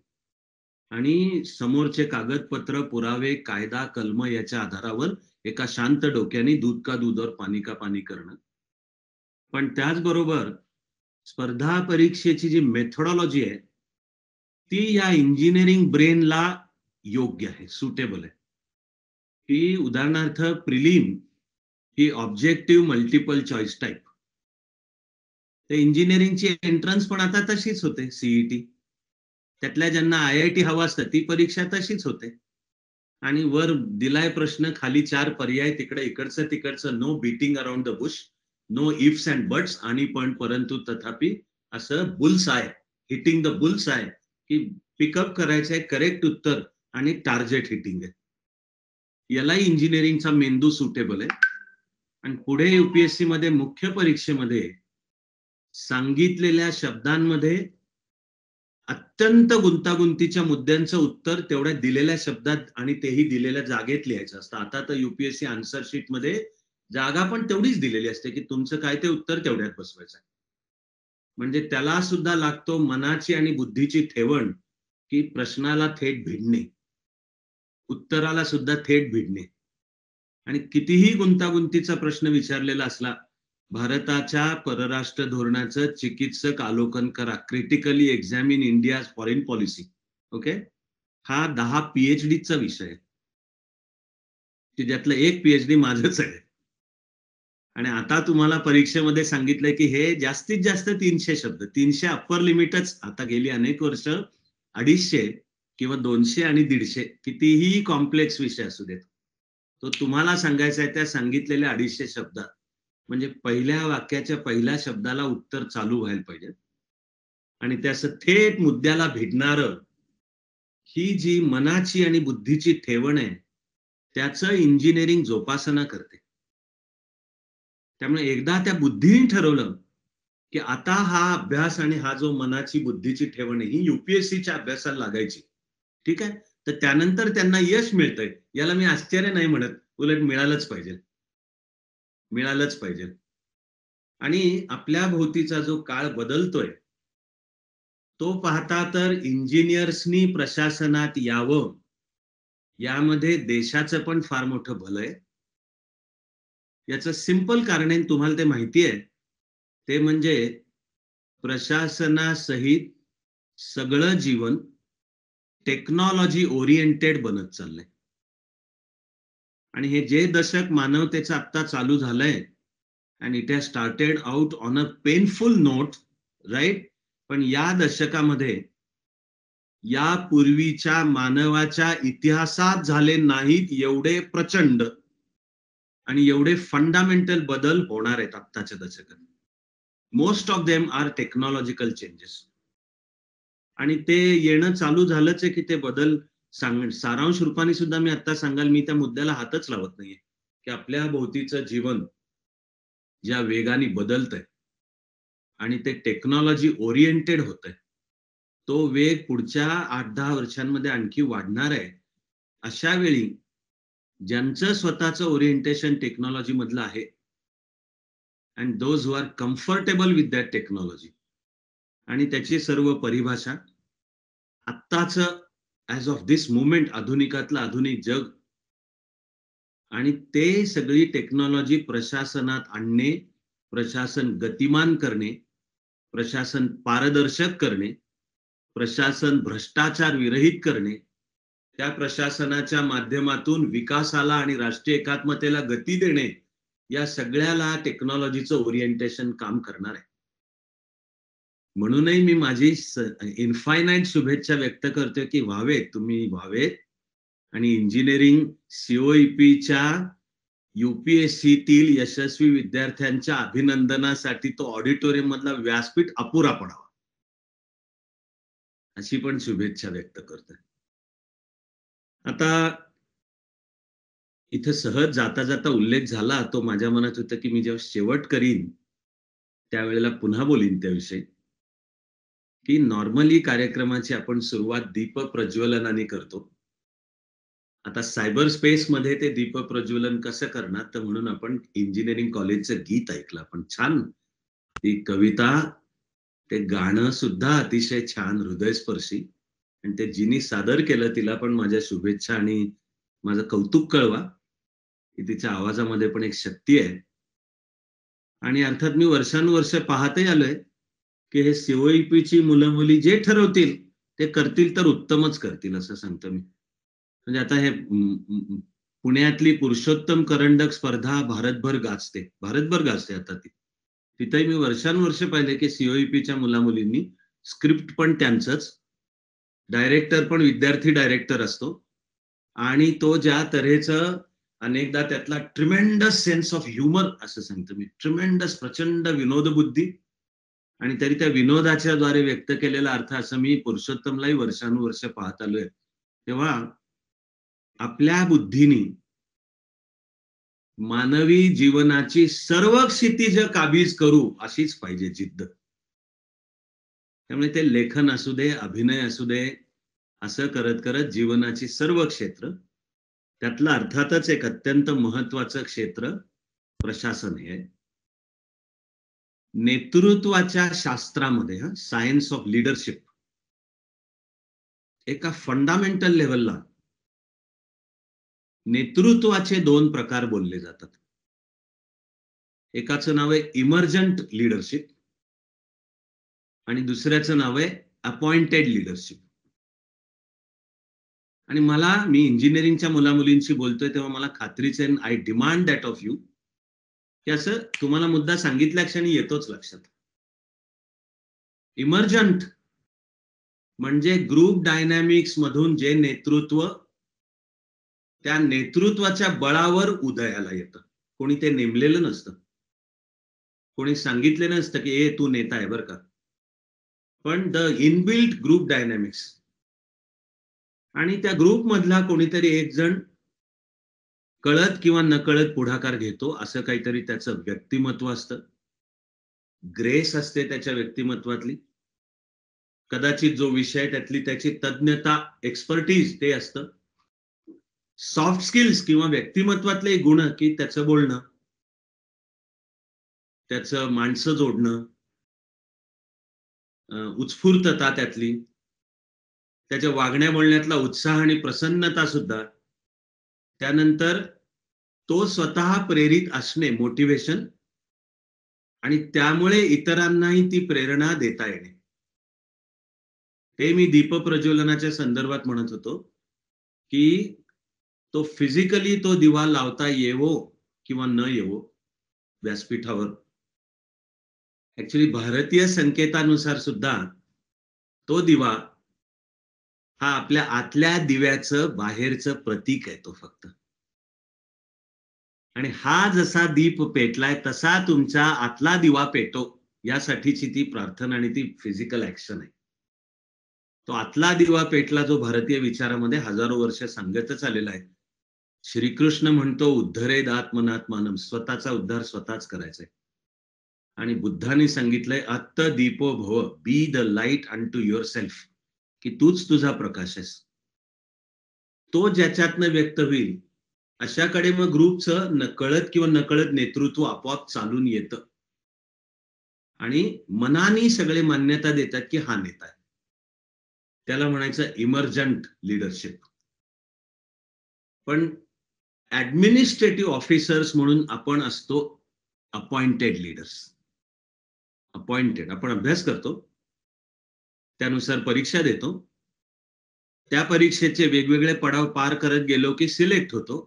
आणि समोरचे कागदपत्र, पुरावे, कायदा, कलम याच्या आधारावर एका शांत डोक्याने दूध का दूध और पाणी का पाणी करणं. पण त्याचबरोबर स्पर्धा परीक्षेची जी मेथोडॉलॉजी आहे ती या इंजिनिअरिंग ब्रेनला योग्य आहे, सुटेबल आहे. की उदाहरणार्थ प्रिलिम ही ऑब्जेक्टिव्ह मल्टिपल चॉईस टाईप. इंजिनिअरिंगची एंट्रन्स पण आता तशीच होते, सीईटी. त्यातल्या ज्यांना IIT हवा असतं ती परीक्षा तशीच होते. आणि वर दिलाय प्रश्न, खाली 4 पर्याय, तिकडे इकडचं तिकडचं, no beating around the bush, no ifs and buts, आणि पण परंतु तथापि, असं बुल्स आहे, हिटिंग द बुल्स आहे, की पिकअप करायचं आहे करेक्ट उत्तर आणि टार्गेट हिटिंग आहे. यालाही इंजिनिअरिंगचा मेंदू सुटेबल आहे. आणि पुढे युपीएससी मध्ये मुख्य परीक्षेमध्ये सांगितलेल्या शब्दांमध्ये अत्यंत गुंतागुंतीच्या मुद्द्यांचं उत्तर तेवढ्या दिलेल्या शब्दात आणि तेही दिलेल्या जागेत लिहायचं असतं. आता तर युपीएससी आन्सर शीट मध्ये जागा पण तेवढीच दिलेली असते की तुमचं काय ते उत्तर तेवढ्यात बसवायचं. म्हणजे त्याला सुद्धा लागतो मनाची आणि बुद्धीची ठेवण, की प्रश्नाला थेट भिडणे, उत्तराला सुद्धा थेट भिडणे. आणि कितीही गुंतागुंतीचा प्रश्न विचारलेला असला, भारताच्या परराष्ट्र धोरणाचं चिकित्सक अवलोकन करा, critically examine India's foreign policy. Okay, हा 10 PhDचा विषय आहे, की ज्यातलं एक PhD माझंच आहे. आणि आता तुम्हाला परीक्षेमध्ये सांगितलंय की हे जास्तीत जास्त 300 शब्द, 300 अप्पर लिमिटच. आता गेली अनेक वर्ष 250 किंवा 200 आणि 150 कितीही कॉम्प्लेक्स विषय असू देत, तो तुम्हाला सांगायचा आहे त्या सांगितलेल्या 250 शब्दात. म्हणजे पहिल्या वाक्याच्या पहिल्या शब्दाला उत्तर चालू व्हायला पाहिजे आणि ते असं थेट मुद्द्याला भिडणारं, ही जी मनाची आणि बुद्धीची ठेवण आहे त्याचं इंजिनिअरिंग जोपासना करते. त्यामुळे एकदा त्या बुद्धीने ठरवलं की आता हा अभ्यास आणि हा जो मनाची बुद्धीची ठेवण आहे ही युपीएससीच्या अभ्यासाला लागायची, ठीक आहे, तर त्यानंतर त्यांना यश मिळतंय याला मी आश्चर्य नाही म्हणत, उलट मिळालंच पाहिजे, मिळालंच पाहिजे. आणि आपल्या भोवतीचा जो काळ बदलतोय तो पाहता तर इंजिनियर्सनी प्रशासनात यावं यामध्ये देशाचं पण फार मोठं भलं आहे. याचं सिंपल कारण आहे, तुम्हाला ते माहिती आहे, ते म्हणजे प्रशासनासहित सगळं जीवन टेक्नॉलॉजी ओरिएंटेड बनत चाललंय. आणि हे जे दशक मानवतेचं आता चालू झालंय and it has started out on a painful note, right? पण या दशकामध्ये यापूर्वीच्या मानवाच्या इतिहासात झाले नाहीत एवढे प्रचंड आणि एवढे फंडामेंटल बदल होणार आहेत आत्ताच्या दशकात. Most of them are technological changes. आणि ते येणं चालू झालंच आहे की ते बदल सारांश रूपाने सुद्धा मी आता सांगाल, मी त्या मुद्द्याला हातच लावत नाहीये की आपल्या भोवतीचं जीवन ज्या वेगाने बदलतंय आणि ते टेक्नॉलॉजी ओरिएंटेड होतंय, तो वेग पुढच्या 8-10 वर्षांमध्ये आणखी वाढणार आहे. अशा वेळी ज्यांचं स्वतःचं ओरिएंटेशन टेक्नॉलॉजी मधलं आहे and those who are comfortable with that technology आणि त्याची सर्व परिभाषा, आत्ताच ऍज ऑफ दिस मुवमेंट आधुनिकातलं आधुनिक जग आणि ते सगळी टेक्नॉलॉजी प्रशासनात आणणे, प्रशासन गतिमान करणे, प्रशासन पारदर्शक करणे, प्रशासन भ्रष्टाचार विरहित करणे, त्या प्रशासनाच्या माध्यमातून विकासाला आणि राष्ट्रीय एकात्मतेला गती देणे, या सगळ्याला टेक्नॉलॉजीचं ओरिएंटेशन काम करणार आहे. म्हणूनही मी माझी इनफायनाईट शुभेच्छा व्यक्त करतोय की तुम्ही व्हावेत आणि इंजिनिअरिंग सीओईपीच्या युपीएससीतील यशस्वी विद्यार्थ्यांच्या अभिनंदनासाठी तो ऑडिटोरियम मधला व्यासपीठ अपुरा पडावा, अशी पण शुभेच्छा व्यक्त करतोय. आता इथं सहज जाता जाता उल्लेख झाला, तो माझ्या मनात होता की मी जेव्हा शेवट करीन त्यावेळेला पुन्हा बोलीन त्याविषयी, की नॉर्मली कार्यक्रमाची आपण सुरुवात दीप प्रज्वलनाने करतो. आता सायबर स्पेस मध्ये ते दीप प्रज्वलन कसं करणार, तर म्हणून आपण इंजिनिअरिंग कॉलेजचं गीत ऐकलं. आपण छान ती कविता, ते गाणं सुद्धा अतिशय छान हृदयस्पर्शी, आणि ते जिनी सादर केलं तिला पण माझ्या शुभेच्छा आणि माझं कौतुक कळवा की तिच्या आवाजामध्ये पण एक शक्ती आहे. आणि अर्थात मी वर्षानुवर्ष पाहतही आलोय की हे सीओईपीची मुलं मुली जे ठरवतील ते करतील तर उत्तमच करतील, असं सांगतो मी. म्हणजे आता हे पुण्यातली पुरुषोत्तम करंडक स्पर्धा भारतभर गाजते आता ती. तिथेही मी वर्षानुवर्ष पाहिले की सीओईपीच्या मुलामुलींनी स्क्रिप्ट पण त्यांचंच, डायरेक्टर पण विद्यार्थी डायरेक्टर असतो आणि तो ज्या तऱ्हेचं अनेकदा त्यातला ट्रिमेंडस सेन्स ऑफ ह्युमर, असं सांगतो मी, ट्रिमेंडस प्रचंड विनोदबुद्धी, आणि तरी त्या विनोदाच्या द्वारे व्यक्त केलेला अर्थ, असं मी पुरुषोत्तमलाही वर्षानुवर्ष पाहत आलोय. तेव्हा आपल्या बुद्धीने मानवी जीवनाची सर्व क्षितिज काबीज करू अशीच पाहिजे जिद्द. त्यामुळे ते लेखन असू दे, अभिनय असू दे, असं करत करत जीवनाची सर्व क्षेत्र, त्यातलं अर्थातच एक अत्यंत महत्वाचं क्षेत्र प्रशासन हे. नेतृत्वाच्या शास्त्रामध्ये, सायन्स ऑफ लीडरशिप, एका फंडामेंटल लेवलला नेतृत्वाचे 2 प्रकार बोलले जातात. एकाचं नाव आहे इमर्जंट लीडरशिप आणि दुसऱ्याचं नाव आहे अपॉइंटेड लीडरशिप. आणि मी इंजिनिअरिंगच्या मुलामुलींशी बोलतोय तेव्हा मला खात्रीच आहे, I demand that of you, की असं तुम्हाला मुद्दा सांगितल्या क्षणी येतोच लक्षात. इमर्जंट म्हणजे ग्रुप डायनॅमिक्स मधून जे नेतृत्व त्या नेतृत्वाच्या बळावर उदयाला येतं. कोणी ते नेमलेलं नसतं, कोणी सांगितलेलं नसतं की तू नेता आहे बरं का. पण द इनबिल्ट ग्रुप डायनॅमिक्स आणि त्या ग्रुप मधला कोणीतरी एक जण कळत किंवा नकळत पुढाकार घेतो, असं काहीतरी त्याचं व्यक्तिमत्व असतं, ग्रेस असते त्याच्या व्यक्तिमत्वातली, कदाचित जो विषय त्यातली त्याची तज्ञता एक्सपर्टीज ते असतं, सॉफ्ट स्किल्स किंवा व्यक्तिमत्वातले गुण की त्याचं बोलणं, त्याचं माणसं जोडणं, उत्स्फूर्तता त्यातली, त्याच्या वागण्या बोलण्यातला उत्साह आणि प्रसन्नता सुद्धा, त्यानंतर तो स्वतः प्रेरित असणे, मोटिवेशन, आणि त्यामुळे इतरांनाही ती प्रेरणा देता येणे. ते मी दीपप्रज्वलनाच्या संदर्भात म्हणत होतो की तो फिजिकली तो दिवा लावता येवो किंवा न येवो व्यासपीठावर, ऍक्च्युली भारतीय संकेतानुसार सुद्धा तो दिवा हा आपल्या आतल्या दिव्याचं बाहेरचं प्रतीक आहे तो फक्त. आणि हा जसा दीप पेटलाय तसा तुमचा आतला दिवा पेटो, यासाठीची ती प्रार्थना आणि ती फिजिकल ऍक्शन आहे. तो आतला दिवा पेटला जो भारतीय विचारामध्ये हजारो वर्ष सांगतच आलेला आहे. श्रीकृष्ण म्हणतो उद्धरेद आत्मनात्मानम, स्वतःचा उद्धार स्वतःच करायचा आहे. आणि बुद्धांनी सांगितलंय अत्त दीपो भव, be the light unto your self, की तूच तुझा प्रकाश आहेस. तो ज्याच्यातनं व्यक्त होईल अशाकडे मग ग्रुपचं नकळत किंवा नकळत नेतृत्व आपोआप चालून येतं आणि मनाने सगळे मान्यता देतात की हा नेता आहे. त्याला म्हणायचं इमर्जंट लिडरशिप. पण ऍडमिनिस्ट्रेटिव्ह ऑफिसर्स म्हणून आपण असतो अपॉइंटेड लीडर्स. अपॉइंटेड, आपण अभ्यास करतो, त्यानुसार परीक्षा देतो, त्या परीक्षेचे वेगवेगळे पडाव पार करत गेलो की सिलेक्ट होतो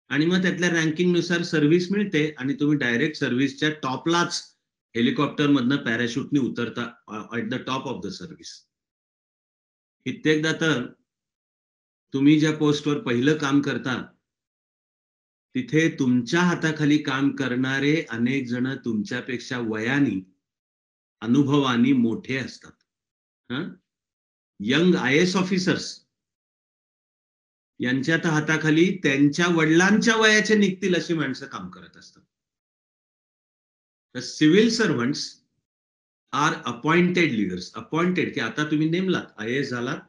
आणि मग त्यातल्या रँकिंग नुसार सर्व्हिस मिळते आणि तुम्ही डायरेक्ट सर्व्हिसच्या टॉपलाच हेलिकॉप्टर मधनं पॅराशूटने उतरता at the top of the service. कित्येकदा तर तुम्ही ज्या पोस्टवर पहिलं काम करता तिथे तुमच्या हाताखाली काम करणारे अनेक जण तुमच्यापेक्षा वयानी अनुभवानी मोठे असतात. यंग IAS ऑफिसर्स यांच्या हाताखाली त्यांच्या वडिलांच्या वयाचे निघतील अशी माणसं काम करत असतात. Civil servants are appointed leaders. Appointed की आता तुम्ही नेमलात, IAS झालात,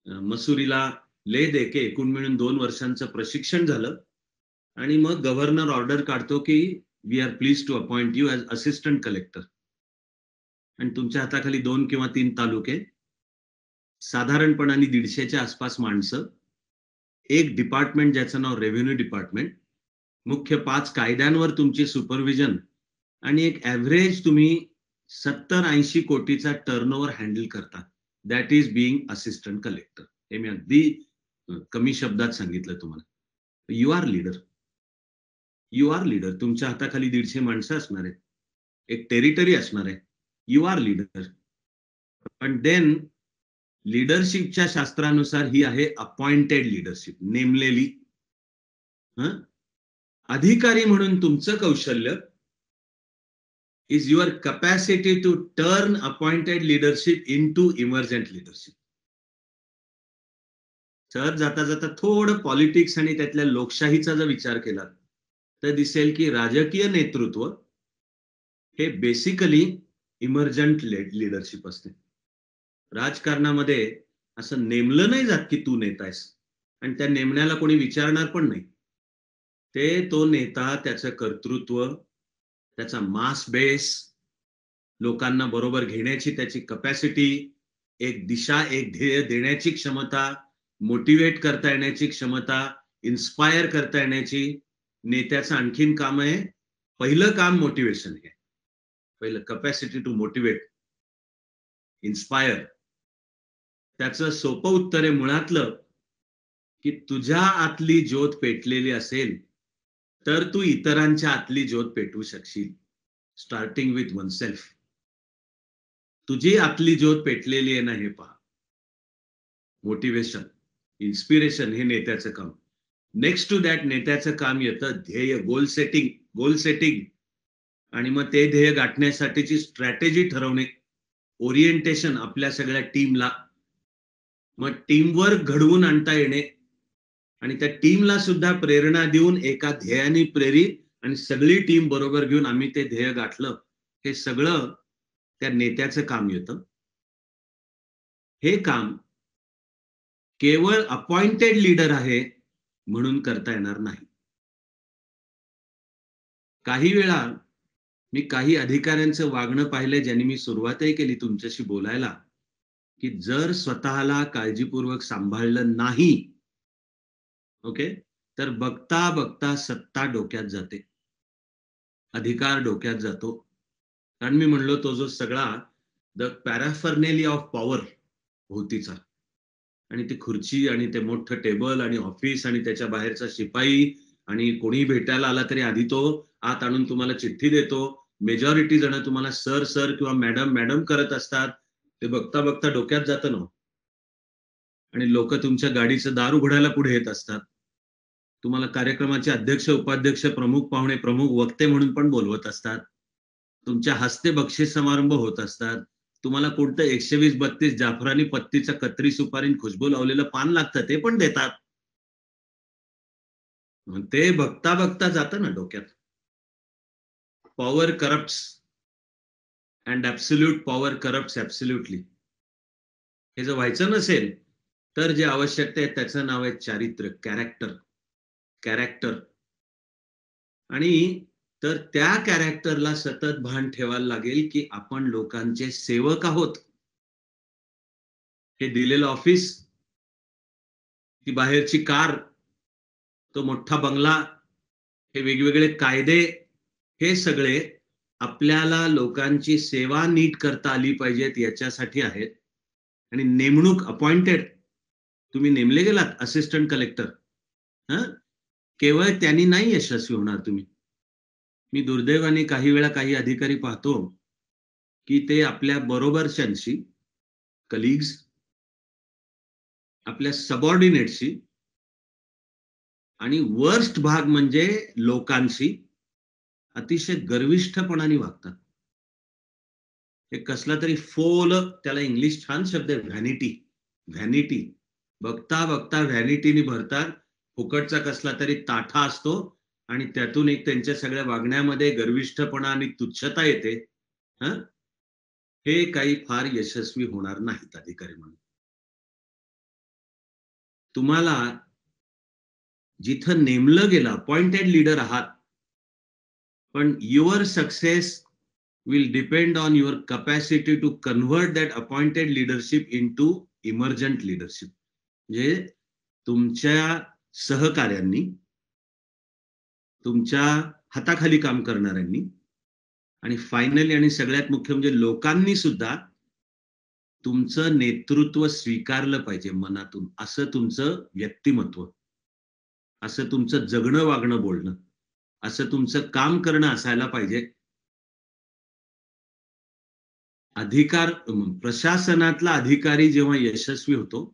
मसुरीला ले दे के एकूण मिळून 2 वर्षांचं प्रशिक्षण झालं आणि मग गव्हर्नर ऑर्डर काढतो की we are please to appoint you as assistant collector. आणि तुमच्या हाताखाली 2 किंवा 3 तालुके, साधारणपणाने 150च्या आसपास माणसं, एक डिपार्टमेंट ज्याचं नाव रेव्हेन्यू डिपार्टमेंट, मुख्य 5 कायद्यांवर तुमची सुपरविजन आणि एक ऍव्हरेज तुम्ही 70-80 कोटीचा टर्नओव्हर हँडल करता. That is being assistant collector. हे मी अगदी कमी शब्दात सांगितलं तुम्हाला. You are leader. You are leader. तुमच्या हाताखाली 150 माणसं असणार आहेत, एक टेरिटरी असणार आहे. You are leader. पण देन लीडरशिपच्या शास्त्रानुसार ही आहे अपॉइंटेड लीडरशिप, नेमलेली. अधिकारी म्हणून तुमचं कौशल्य is your capacity to turn appointed leadership into emergent leadership. तर जाता जाता थोडं पॉलिटिक्स आणि त्यातल्या लोकशाहीचा जर विचार केला तर दिसेल की राजकीय नेतृत्व हे बेसिकली इमर्जंट लीडरशिप असते. राजकारणामध्ये असं नेमलं नाही जात की तू नेता आहेस आणि त्या नेमण्याला कोणी विचारणार पण नाही. ते तो नेता, त्याचं कर्तृत्व, त्याचा मास बेस, लोकांना बरोबर घेण्याची त्याची कपॅसिटी, एक दिशा, एक ध्येय देण्याची क्षमता, मोटिवेट करता येण्याची क्षमता, इन्स्पायर करता येण्याची. नेत्याचं आणखीन काम आहे, पहिलं काम मोटिवेशन आहे. पहिलं कपॅसिटी टू मोटिवेट, इन्स्पायर. त्याचं सोपं उत्तर आहे मुळातलं की तुझ्या आतली ज्योत पेटलेली असेल तर तू इतरांच्या आतली ज्योत पेटवू शकशील. Starting with oneself. तुझी आतली ज्योत पेटलेली आहे ना हे पहा. मोटिवेशन, इन्स्पिरेशन हे नेत्याचं काम. नेक्स्ट टू दॅट नेत्याचं काम येतं ध्येय, गोल सेटिंग. आणि मग ते ध्येय गाठण्यासाठीची स्ट्रॅटेजी ठरवणे, ओरिएंटेशन आपल्या सगळ्या टीमला, मग टीमवर्क घडवून आणता येणे आणि त्या टीमला सुद्धा प्रेरणा देऊन एका ध्येयाने प्रेरित आणि सगळी टीम बरोबर घेऊन आम्ही ते ध्येय गाठलं. हे सगळं त्या नेत्याचं काम येतं. हे काम केवळ अपॉइंटेड लीडर आहे म्हणून करता येणार नाही. काही वेळा मी काही अधिकाऱ्यांचं वागणं पाहिलंय, ज्यांनी मी सुरुवातही केली तुमच्याशी बोलायला, की जर स्वतःला काळजीपूर्वक सांभाळलं नाही, ओके, तर बघता बघता सत्ता डोक्यात जाते, अधिकार डोक्यात जातो. कारण मी म्हणलो तो जो सगळा द पॅराफर्नेलिया ऑफ पॉवर भोवतीचा, आणि ती खुर्ची आणि ते मोठं टेबल आणि ऑफिस आणि त्याच्या बाहेरचा शिपाई आणि कोणी भेटायला आला तरी आधी तो आत आणून तुम्हाला चिठ्ठी देतो. मेजॉरिटी जण तुम्हाला सर सर किंवा मॅडम मॅडम करत असतात. ते बघता बघता डोक्यात जातं ना. आणि लोक तुमच्या गाडीचं दार उघडायला पुढे येत असतात. तुम्हाला कार्यक्रमाचे अध्यक्ष, उपाध्यक्ष, प्रमुख पाहुणे, प्रमुख वक्ते म्हणून पण बोलवत असतात. तुमच्या हस्ते बक्षीस समारंभ होत असतात. तुम्हाला कोणतं 120-32 जाफरानी पत्तीचं कत्री सुपारी खुशबू लावलेलं पान लागतं ते पण देतात. ते बघता बघता जातं ना डोक्यात. Power corrupts and absolute power corrupts absolutely. हे जर व्हायचं नसेल तर जे आवश्यकता आहे त्याचं नाव आहे चारित्र्य, कॅरेक्टर. आणि तर त्या कॅरेक्टरला सतत भान ठेवायला लागेल की आपण लोकांचे सेवक आहोत. हे दिलेलं ऑफिस, ती बाहेरची कार, तो मोठा बंगला, हे वेगवेगळे कायदे, हे सगळे आपल्याला लोकांची सेवा नीट करता आली पाहिजेत याच्यासाठी आहेत. आणि नेमणूक, अपॉइंटेड, तुम्ही नेमले गेलात असिस्टंट कलेक्टर, केवळ त्यांनी नाही यशस्वी होणार तुम्ही. मी दुर्दैवाने काही वेळा काही अधिकारी पाहतो की ते आपल्या बरोबरच्यांशी, कलिग्स, आपल्या सबऑर्डिनेटशी आणि वर्स्ट भाग म्हणजे लोकांशी अतिशय गर्विष्ठपणाने वागतात. एक कसला तरी फोल, त्याला इंग्लिश छान शब्द आहे, व्हॅनिटी. बघता बघता व्हॅनिटीने भरतात. फुकटचा कसला तरी ताठा असतो आणि त्यातून एक त्यांच्या सगळ्या वागण्यामध्ये गर्विष्ठपणा आणि तुच्छता येते. हे काही फार यशस्वी होणार नाहीत अधिकारी म्हणून. तुम्हाला जिथं नेमलं गेलं, अपॉइंटेड लीडर आहात, पण your success will depend on your capacity to convert that appointed leadership into emergent leadership. म्हणजे तुमच्या सहकार्यांनी, तुमच्या हाताखाली काम करणाऱ्यांनी आणि फायनली आणि सगळ्यात मुख्य म्हणजे लोकांनी सुद्धा तुमचं नेतृत्व स्वीकारलं पाहिजे मनातून. असं तुमचं व्यक्तिमत्व, असं तुमचं जगणं, वागणं, बोलणं, असं तुमचं काम करणं असायला पाहिजे. प्रशासनातला अधिकारी जेव्हा यशस्वी होतो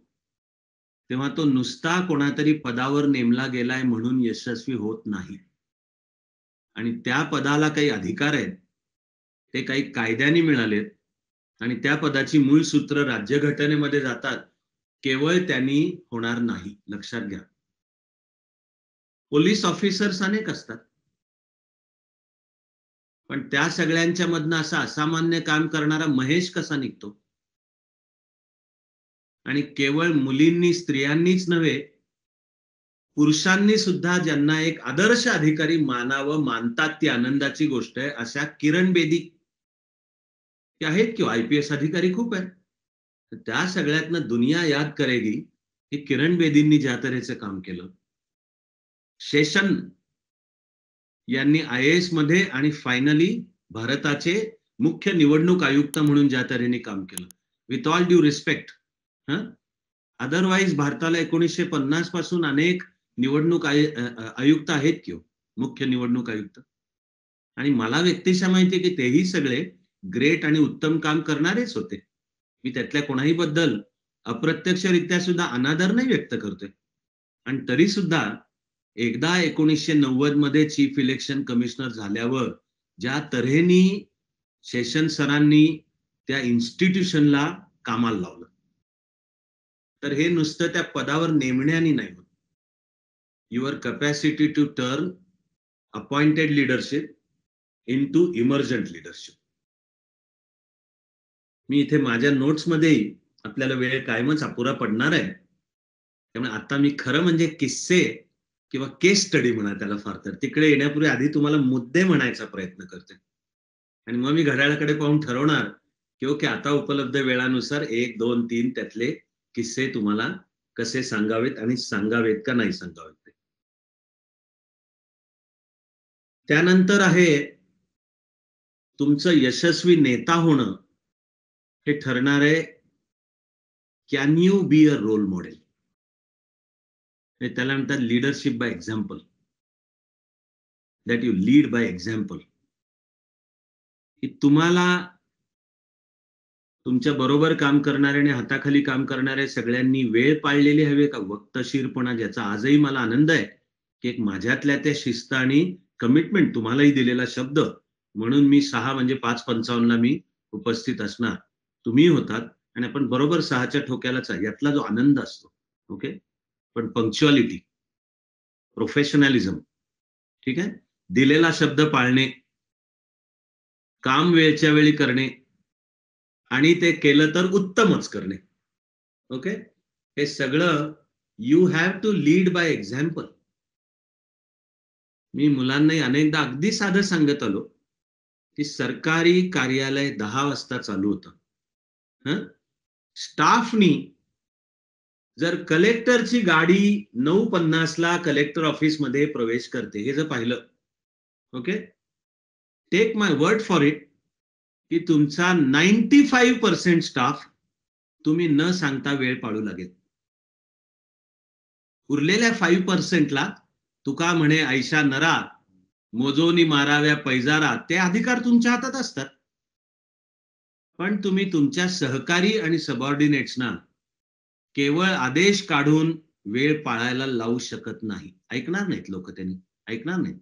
तेव्हा तो नुसता कोणातरी पदावर नेमला गेलाय म्हणून यशस्वी होत नाही. आणि त्या पदाला काही अधिकार आहेत, ते काही कायद्याने मिळालेत आणि त्या पदाची मूळ सूत्र राज्यघटनेमध्ये जातात. केवळ त्यांनी होणार नाही, लक्षात घ्या. पोलीस ऑफिसर्स अनेक असतात, पण त्या सगळ्यांच्या मधनं असा असामान्य काम करणारा महेश कसा निघतो? आणि केवळ मुलींनी, स्त्रियांनीच नव्हे, पुरुषांनी सुद्धा ज्यांना एक आदर्श अधिकारी मानावं, मानतात, ती आनंदाची गोष्ट आहे. अशा किरण बेदी ते आहेत किंवा IPS अधिकारी खूप आहेत. त्या सगळ्यातनं दुनिया याद करेगी की किरण बेदींनी ज्या तऱ्हेचं काम केलं. शेषन यांनी IAS मध्ये आणि फायनली भारताचे मुख्य निवडणूक आयुक्त म्हणून ज्या तऱ्हेने काम केलं, with all due respect. Otherwise भारताला 1950 पासून अनेक निवडणूक आयुक्त आहेत की, मुख्य निवडणूक आयुक्त. आणि मला व्यक्तिशः माहिती आहे की तेही सगळे ग्रेट आणि उत्तम काम करणारेच होते. मी त्यातल्या कोणाही बद्दल अप्रत्यक्षरित्या सुद्धा अनादर नाही व्यक्त करतोय. आणि तरी सुद्धा एकदा 1990 मध्ये चीफ इलेक्शन कमिशनर झाल्यावर ज्या तऱ्हेने शेषन सरांनी त्या इन्स्टिट्यूशनला कामाला लावलं, तर हे नुसतं त्या पदावर नेमण्याने नाही होत. Your capacity to turn appointed leadership into emergent leadership. मी इथे माझ्या नोट्समध्येही, आपल्याला वेळ कायमच अपुरा पडणार आहे, त्यामुळे आता मी खरं म्हणजे किस्से किंवा केस स्टडी म्हणा त्याला फार तर, तिकडे येण्यापूर्वी आधी तुम्हाला मुद्दे म्हणायचा प्रयत्न करते आणि मग मी घड्याळाकडे पाहून ठरवणार की ओके, आता उपलब्ध वेळानुसार 1, 2, 3 त्यातले किस्से तुम्हाला कसे सांगावेत आणि सांगावेत का नाही सांगावेत ते. त्यानंतर आहे तुमचं यशस्वी नेता होणं हे ठरणार आहे, can you be a role model. त्याला म्हणतात leadership by example, that you lead by example. की तुम्हाला तुमच्या बरोबर काम करणारे आणि हाताखाली काम करणारे सगळ्यांनी वेळ पाळलेली हवी का वक्तशीरपणा, ज्याचा आजही मला आनंद आहे की एक माझ्यातल्या त्या शिस्त आणि कमिटमेंट, तुम्हालाही दिलेला शब्द, म्हणून मी 6 म्हणजे 5:55 मी उपस्थित असणार, तुम्ही होतात आणि आपण बरोबर 6च्या ठोक्यालाच आहे, यातला जो आनंद असतो. ओके, पण पंक्च्युअलिटी, प्रोफेशनॅलिझम, ठीक आहे, दिलेला शब्द पाळणे, काम वेळच्या वेळी करणे आणि ते केलं तर उत्तमच करणे. ओके, हे सगळं you have to lead by example. मी मुलांनाही अनेकदा अगदी साधं सांगत आलो की सरकारी कार्यालय 10 वाजता चालू होतं. स्टाफनी जर कलेक्टरची गाडी 9:50 कलेक्टर ऑफिस मध्ये प्रवेश करते हे जर पाहिलं, okay, take my word for it की तुमचा 95% स्टाफ तुम्ही न सांगता वेळ पाळू लागेल. उरलेल्या 5%ला तुका म्हणे ऐशा नरा, मोजोनी माराव्या पैजारा, ते अधिकार तुमच्या हातात असतात. पण तुम्ही तुमच्या सहकारी आणि सबऑर्डिनेट्सना केवळ आदेश काढून वेळ पाळायला लावू शकत नाही. ऐकणार नाहीत लोक, त्यांनी ऐकणार नाहीत.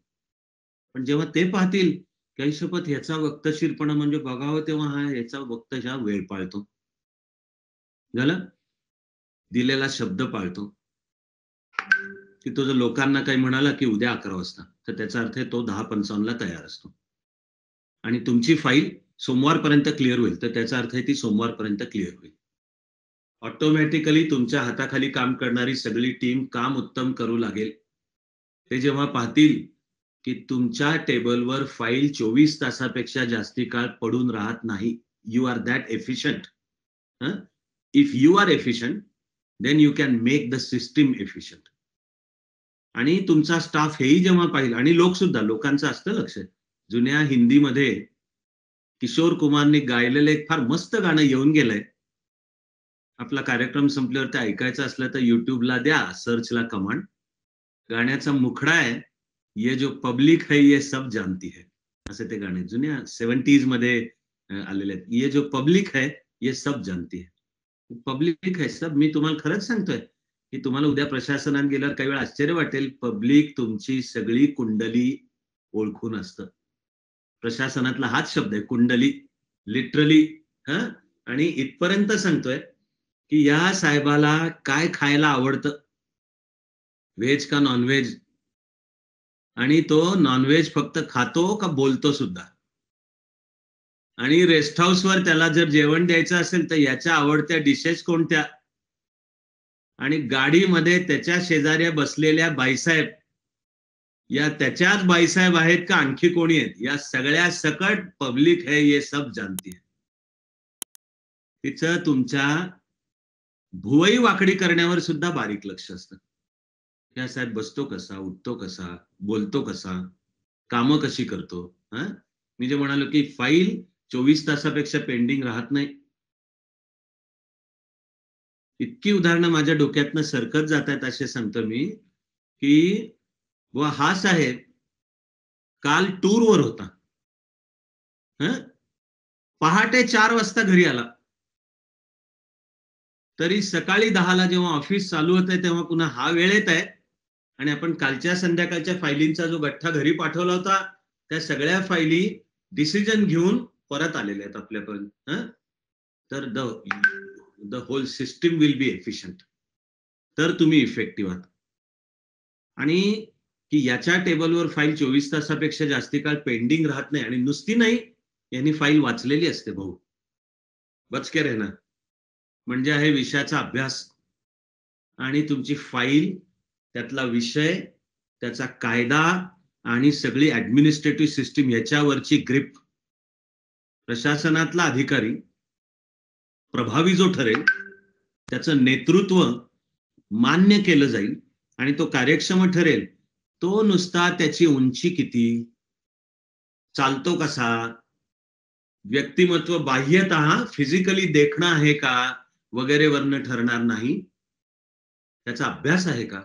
पण जेव्हा ते पाहतील काही शपथ ह्याचा वक्तशीरपणा म्हणजे बघावं, तेव्हा हा ह्याचा वक्तशा वेळ पाळतो, झालं, दिलेला शब्द पाळतो. की तो जर लोकांना काही म्हणाला की उद्या 11 वाजता, तर त्याचा अर्थ आहे तो 10:55 तयार असतो. आणि तुमची फाईल सोमवारपर्यंत क्लिअर होईल, तर त्याचा अर्थ आहे ती सोमवारपर्यंत क्लिअर होईल. ऑटोमॅटिकली तुमच्या हाताखाली काम करणारी सगळी टीम काम उत्तम करू लागेल. ते जेव्हा पाहतील की तुमच्या टेबलवर फाईल 24 तासापेक्षा जास्ती काळ पडून राहत नाही, you are that efficient. If you are efficient then you can make the system efficient. आणि तुमचा स्टाफ हेही जेव्हा पाहिलं, आणि लोक सुद्धा, लोकांचं असतं लक्ष. जुन्या हिंदीमध्ये किशोर कुमारने गायलेलं एक फार मस्त गाणं येऊन गेलंय. आपला कार्यक्रम संपल्यावर ते ऐकायचं असलं तर युट्यूबला द्या सर्चला कमांड. गाण्याचा मुखडा आहे, ये जो पब्लिक है ये सब जानती है, असे ते गाणे जुन्या 70s मध्ये आलेले आहेत. ये जो पब्लिक है ये सब जानती है. पब्लिक है सब. मी तुम्हाला खरंच सांगतोय की तुम्हाला उद्या प्रशासनात गेल्यावर काही वेळा आश्चर्य वाटेल, पब्लिक तुमची सगळी कुंडली ओळखून असतं. प्रशासनातला हाच शब्द आहे, कुंडली, लिटरली. आणि इथपर्यंत सांगतोय की या साहेबाला काय खायला आवडतं, व्हेज का नॉनव्हेज, आणि तो नॉनव्हेज फक्त खातो का बोलतो सुद्धा. आणि रेस्ट हाऊसवर त्याला जर जेवण द्यायचं असेल तर याच्या आवडत्या डिशेस कोणत्या, आणि गाडीमध्ये त्याच्या शेजाऱ्या बसलेल्या बाईसाहेब या त्याच्याच बाईसाहेब आहेत का आणखी कोणी आहेत, या सगळ्या सकट पब्लिक है ये सब जानती है. तिचं तुमच्या भुवई वाकडी करण्यावर सुद्धा बारीक लक्ष असतं. या साहेब बसतो कसा, उठतो कसा, बोलतो कसा, कामं कशी करतो. मी जे म्हणालो की फाईल 24 तासापेक्षा पेंडिंग राहत नाही. इतकी उदाहरणं माझ्या डोक्यातनं सरकत जात आहेत, असे सांगतो मी की हा साहेब काल टूरवर होता, पहाटे 4 वाजता घरी आला, तरी सकाळी 10ला जेव्हा ऑफिस चालू होतंय तेव्हा पुन्हा हा वेळ येत आहे आणि आपण कालच्या संध्याकाळच्या फायलींचा जो गठ्ठा घरी पाठवला होता त्या सगळ्या फायली डिसिजन घेऊन परत आलेल्या आहेत आपल्यापर्यंत. तर the whole system will be efficient. तर तुम्ही इफेक्टिव्ह आहात. आणि की याच्या टेबलवर फाईल 24 तासापेक्षा जास्ती काळ पेंडिंग राहत नाही, आणि नुसती नाही, यांनी फाईल वाचलेली असते भाऊ. बचके रहना म्हणजे आहे विषयाचा अभ्यास, आणि तुमची फाईल, त्यातला विषय, त्याचा कायदा आणि सगळी ऍडमिनिस्ट्रेटिव्ह सिस्टीम याच्यावरची ग्रिप, प्रशासनातला अधिकारी प्रभावी जो ठरेल त्याचं नेतृत्व मान्य केलं जाईल आणि तो कार्यक्षम ठरेल. तो नुसता त्याची उंची किती, चालतो कसा, व्यक्तिमत्व बाह्यतः फिजिकली देखणं आहे का वगैरे वरनं ठरणार नाही. त्याचा अभ्यास आहे का,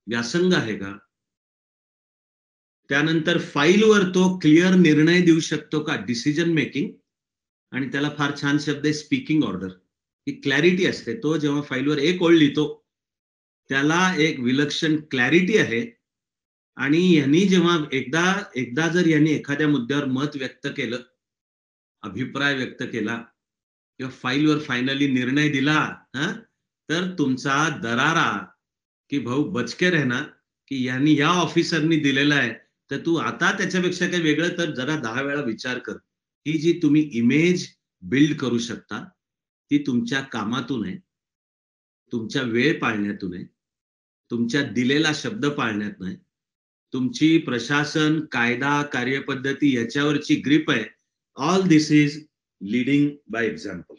व्यासंग आहे का, त्यानंतर फाईलवर तो क्लिअर निर्णय देऊ शकतो का, डिसिजन मेकिंग. आणि त्याला फार छान शब्द आहे स्पीकिंग ऑर्डर, ही क्लॅरिटी असते. तो जेव्हा फाईलवर एक ओळ लिहितो त्याला एक विलक्षण क्लॅरिटी आहे. आणि यांनी जेव्हा एकदा जर यांनी एखाद्या मुद्द्यावर मत व्यक्त केलं, अभिप्राय व्यक्त केला किंवा फाईलवर फायनली निर्णय दिला, तर तुमचा दरारा की भाऊ बचके रहना की यांनी या ऑफिसरनी दिलेला आहे, तर तू आता त्याच्यापेक्षा काही वेगळं तर जरा 10 वेळा विचार कर. ही जी तुम्ही इमेज बिल्ड करू शकता ती तुमच्या कामातून आहे, तुमच्या वेळ पाळण्यातून आहे, तुमच्या दिलेला शब्द पाळण्यात नाही, तुमची प्रशासन, कायदा, कार्यपद्धती याच्यावरची ग्रिप आहे. All this is leading by example.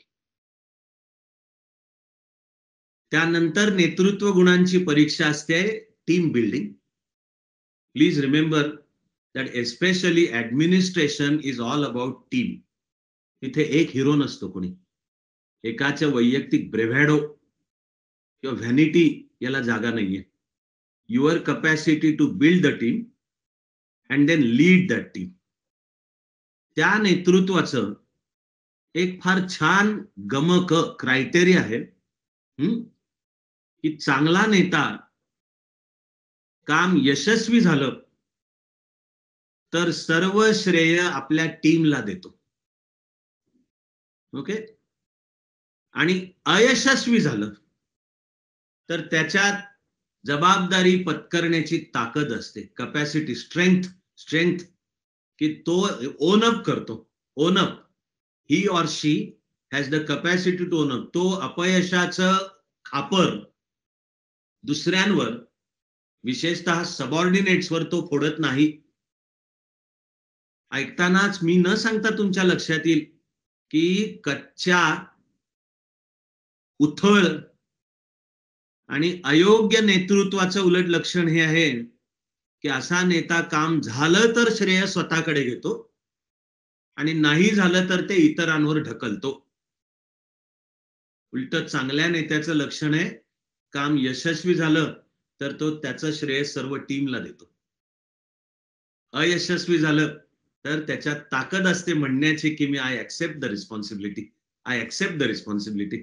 त्यानंतर नेतृत्व गुणांची परीक्षा असते team building. Please remember that especially administration is all about team. इथे एक हिरो नसतो कोणी. एकाच्या वैयक्तिक ब्रेव्हॅडो किंवा व्हॅनिटी याला जागा नाहीये. Your capacity to build the team and then lead that team. त्या नेतृत्वाचं एक फार छान गमक क्रायटेरिया आहे की चांगला नेता काम यशस्वी झालं तर सर्व श्रेय आपल्या टीमला देतो. ओके. आणि अयशस्वी झालं तर त्याच्यात जबाबदारी पत्करण्याची ताकद असते, कॅपॅसिटी, स्ट्रेंथ की तो ओन अप करतो. Own up, he or she has the capacity to own up. तो अपयशाचं खापर दुसऱ्यांवर, विशेषतः सबऑर्डिनेट्सवर तो फोडत नाही. ऐकतानाच मी न सांगता तुमच्या लक्षात येईल की कच्च्या, उथळ आणि अयोग्य नेतृत्वाचं उलट लक्षण हे आहे की असा नेता काम झालं तर श्रेय स्वतःकडे घेतो आणि नाही झालं तर ते इतरांवर ढकलतो. उलट चांगल्या नेत्याचं लक्षण आहे काम यशस्वी झालं तर तो त्याचं श्रेय सर्व टीमला देतो. अयशस्वी झालं तर त्याच्यात ताकद असते म्हणण्याची की मी I accept the responsibility, I accept the responsibility,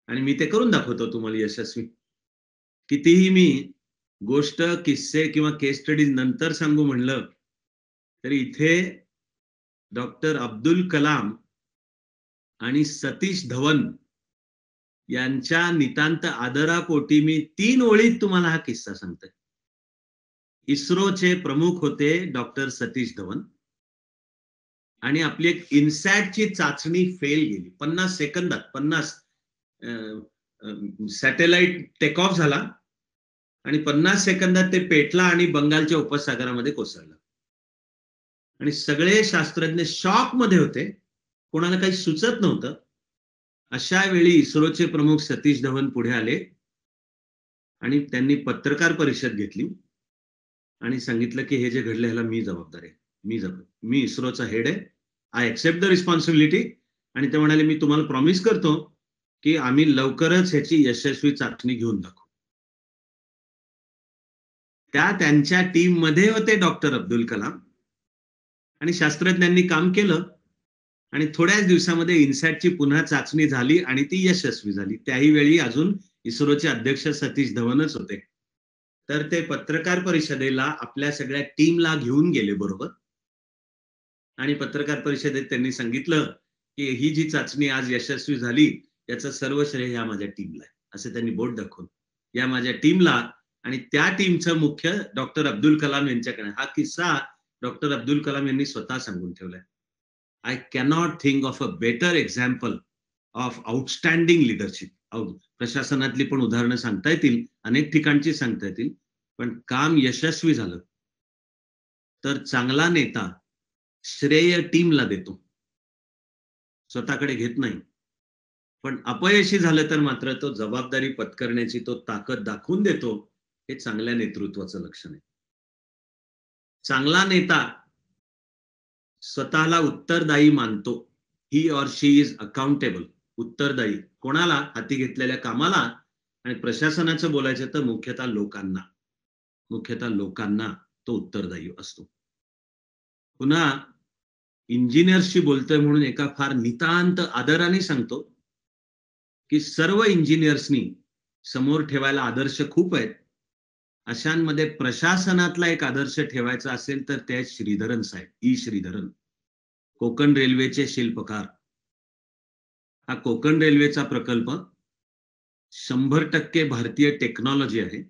आणि मी ते करून दाखवतो तुम्हाला यशस्वी. कितीही मी गोष्ट, किस्से किंवा केस स्टडीज नंतर सांगू म्हणलं तरी इथे डॉक्टर अब्दुल कलाम आणि सतीश धवन यांच्या नितांत आदरापोटी मी 3 ओळीत तुम्हाला हा किस्सा सांगतोय. इस्रोचे प्रमुख होते डॉक्टर सतीश धवन, आणि आपली एक इनसॅटची चाचणी फेल गेली. 50 सेकंदात 50 सॅटेलाइट टेक ऑफ झाला आणि 50 सेकंदात ते पेटला आणि बंगालच्या उपसागरामध्ये कोसळला. आणि सगळे शास्त्रज्ञ शॉक मध्ये होते, कोणाला काही सुचत नव्हतं. अशा वेळी इस्रोचे प्रमुख सतीश धवन पुढे आले आणि त्यांनी पत्रकार परिषद घेतली आणि सांगितलं की हे जे घडलं ह्याला मी जबाबदार आहे, मी इस्रोचा हेड आहे, आय ऍक्सेप्ट द रिस्पॉन्सिबिलिटी. आणि ते म्हणाले मी तुम्हाला प्रॉमिस करतो की आम्ही लवकरच ह्याची यशस्वी चाचणी घेऊन दाखवू. त्यांच्या टीम मध्ये होते डॉक्टर अब्दुल कलाम, आणि शास्त्रज्ञांनी काम केलं आणि थोड्याच दिवसामध्ये इन्सॅटची पुन्हा चाचणी झाली आणि ती यशस्वी झाली. त्याही वेळी अजून इस्रोचे अध्यक्ष सतीश धवनच होते. तर ते पत्रकार परिषदेला आपल्या सगळ्या टीमला घेऊन गेले बरोबर, आणि पत्रकार परिषदेत त्यांनी सांगितलं की ही जी चाचणी आज यशस्वी झाली याचं सर्व श्रेय या माझ्या टीमला आहे, असं त्यांनी बोट दाखवून या माझ्या टीमला, आणि त्या टीमचं मुख्य डॉक्टर अब्दुल कलाम यांच्याकडे. हा किस्सा डॉक्टर अब्दुल कलाम यांनी स्वतः सांगून ठेवलाय. I cannot think of a better example of outstanding leadership. प्रशासनातली पण उदाहरणं सांगता येतील, अनेक ठिकाणची सांगता येतील, पण काम यशस्वी झालं तर चांगला नेता श्रेय टीमला देतो, स्वतःकडे घेत नाही. पण अपयशी झालं तर मात्र तो जबाबदारी पत्करण्याची तो ताकद दाखवून देतो. हे चांगल्या नेतृत्वाचं लक्षण आहे. चांगला नेता स्वतःला उत्तरदायी मानतो. ही ऑर शी इज अकाउंटेबल. उत्तरदायी कोणाला? हाती घेतलेल्या कामाला. आणि प्रशासनाचं बोलायचं तर मुख्यतः लोकांना तो उत्तरदायी असतो. पुन्हा इंजिनियर्सशी बोलतोय म्हणून एका फार नितांत आदराने सांगतो की सर्व इंजिनियर्सनी समोर ठेवायला आदर्श खूप आहेत. अशांमध्ये प्रशासनातला एक आदर्श ठेवायचा असेल तर ते श्रीधरन साहेब, श्रीधरन, कोकण रेल्वेचे शिल्पकार. हा कोकण रेल्वेचा प्रकल्प 100% भारतीय टेक्नॉलॉजी आहे,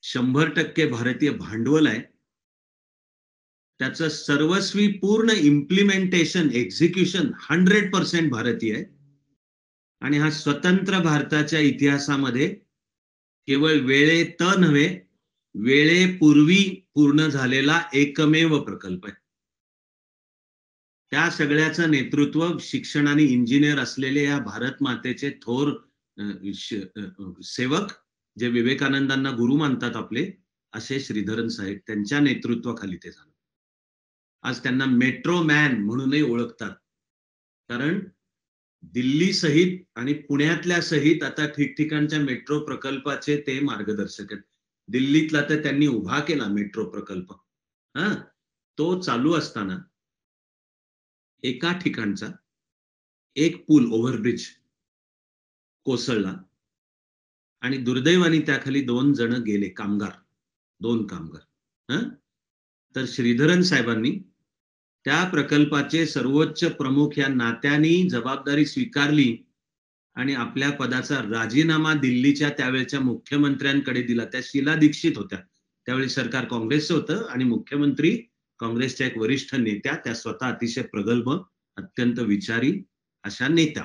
100% भारतीय भांडवल आहे, त्याचं सर्वस्वी पूर्ण इम्प्लिमेंटेशन, एक्झिक्युशन 100% भारतीय आहे. आणि हा स्वतंत्र भारताच्या इतिहासामध्ये केवळ वेळेत नव्हे, वेळेपूर्वी पूर्ण झालेला एकमेव प्रकल्प आहे. त्या सगळ्याचं नेतृत्व शिक्षण आणि इंजिनियर असलेले या भारत मातेचे थोर सेवक, जे विवेकानंदांना गुरु मानतात आपले, असे श्रीधरन साहेब, त्यांच्या नेतृत्वाखाली ते झालं. आज त्यांना मेट्रो मॅन म्हणूनही ओळखतात, कारण दिल्ली सहित आणि पुण्यातल्या सहित आता ठिकठिकाणच्या मेट्रो प्रकल्पाचे ते मार्गदर्शक आहेत. दिल्लीतला तर त्यांनी उभा केला मेट्रो प्रकल्प. तो चालू असताना एका ठिकाणचा एक पूल, ओव्हरब्रिज कोसळला आणि दुर्दैवाने त्याखाली 2 जण गेले, दोन कामगार. तर श्रीधरन साहेबांनी त्या प्रकल्पाचे सर्वोच्च प्रमुख या नात्याने जबाबदारी स्वीकारली आणि आपल्या पदाचा राजीनामा दिल्लीच्या त्यावेळच्या मुख्यमंत्र्यांकडे दिला. त्या शीला दीक्षित होत्या. त्यावेळी सरकार काँग्रेसचं होतं आणि मुख्यमंत्री काँग्रेसच्या एक वरिष्ठ नेत्या, त्या स्वतः अतिशय प्रगल्भ, अत्यंत विचारी अशा नेत्या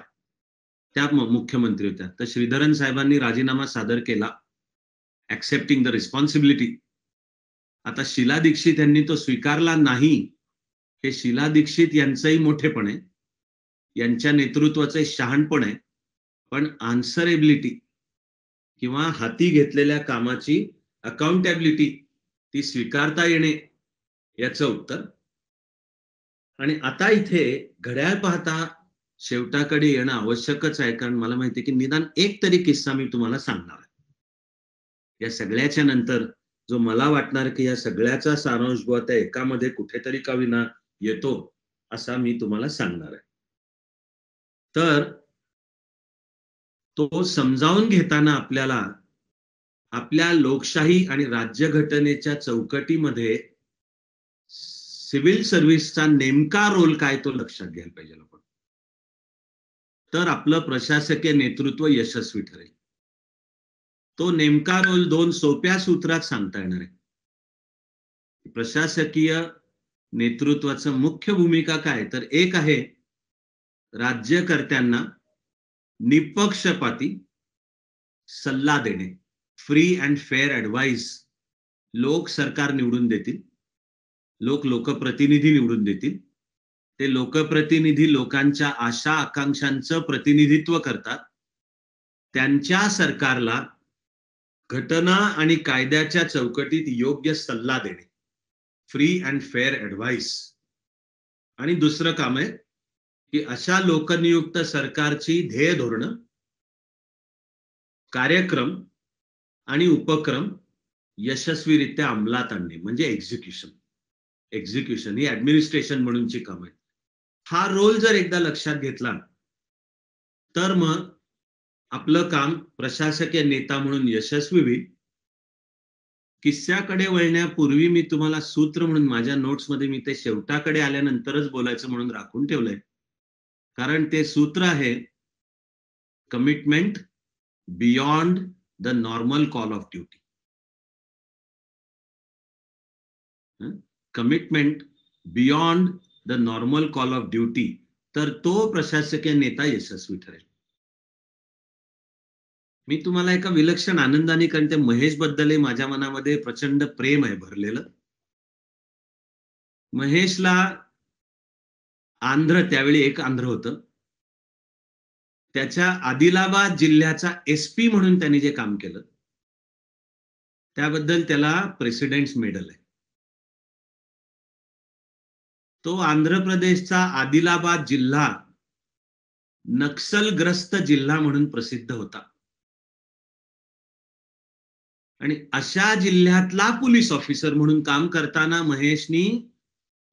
त्या मुख्यमंत्री होत्या. तर श्रीधरन साहेबांनी राजीनामा सादर केला, ऍक्सेप्टिंग द रिस्पॉन्सिबिलिटी. आता शीला दीक्षित यांनी तो स्वीकारला नाही. हे शीला दीक्षित यांचंही मोठेपण आहे, यांच्या नेतृत्वाचं शहाणपण आहे, पण आन्सरेबिलिटी किंवा हाती घेतलेल्या कामाची अकाउंटेबिलिटी ती स्वीकारता येणे याचं उत्तर. आणि आता इथे घड्याळ पाहता शेवटाकडे येणं आवश्यकच आहे, कारण मला माहिती आहे की निदान एक तरी किस्सा मी तुम्हाला सांगणार आहे. या सगळ्याच्या नंतर जो मला वाटणार की या सगळ्याचा सारांश त्या एकामध्ये कुठेतरी का विना येतो, असा मी तुम्हाला सांगणार आहे. तर तो समजावून घेताना आपल्याला आपल्या लोकशाही आणि राज्यघटनेच्या चौकटीमध्ये सिव्हिल सर्व्हिसचा नेमका रोल काय तो लक्षात घ्यायला पाहिजे आपण. तर आपलं प्रशासकीय नेतृत्व यशस्वी ठरेल. तो नेमका रोल 2 सोप्या सूत्रात सांगता येणार आहे. प्रशासकीय नेतृत्वाचं मुख्य भूमिका काय, तर एक आहे राज्यकर्त्यांना निपक्षपाती सल्ला देणे, फ्री अँड फेअर ऍडवाइस. लोक सरकार निवडून देतील, लोकप्रतिनिधी निवडून देतील. ते लोकप्रतिनिधी लोकांच्या आशा आकांक्षांचं प्रतिनिधित्व करतात. त्यांच्या सरकारला घटना आणि कायद्याच्या चौकटीत योग्य सल्ला देणे, फ्री अँड फेअर ऍडवाइस. आणि दुसरं काम आहे की अशा लोकनियुक्त सरकारची ध्येय धोरणं, कार्यक्रम आणि उपक्रम यशस्वीरित्या अंमलात आणणे म्हणजे एक्झिक्युशन ही ऍडमिनिस्ट्रेशन म्हणूनची काम आहे. हा रोल जर एकदा लक्षात घेतला तर मग आपलं काम प्रशासकीय नेता म्हणून यशस्वी होईल. किस्स्याकडे वळण्यापूर्वी मी तुम्हाला सूत्र म्हणून माझ्या नोट्समध्ये मी ते शेवटाकडे आल्यानंतरच बोलायचं म्हणून राखून ठेवलंय. कारण ते सूत्र आहे commitment beyond the normal call of duty. Commitment beyond the normal call of duty, तर तो प्रशासकीय नेता यशस्वी ठरेल. मी तुम्हाला एका विलक्षण आनंदाने, कारण ते महेश बद्दल माझ्या मनामध्ये प्रचंड प्रेम आहे भरलेलं. महेशला त्यावेळी एक आंध्र होतं, त्याच्या आदिलाबाद जिल्ह्याचा एसपी म्हणून त्यांनी जे काम केलं त्याबद्दल त्याला प्रेसिडेंट्स मेडल आहे. तो आंध्र प्रदेशचा आदिलाबाद जिल्हा नक्षलग्रस्त जिल्हा म्हणून प्रसिद्ध होता आणि अशा जिल्ह्यातला पोलीस ऑफिसर म्हणून काम करताना महेशनी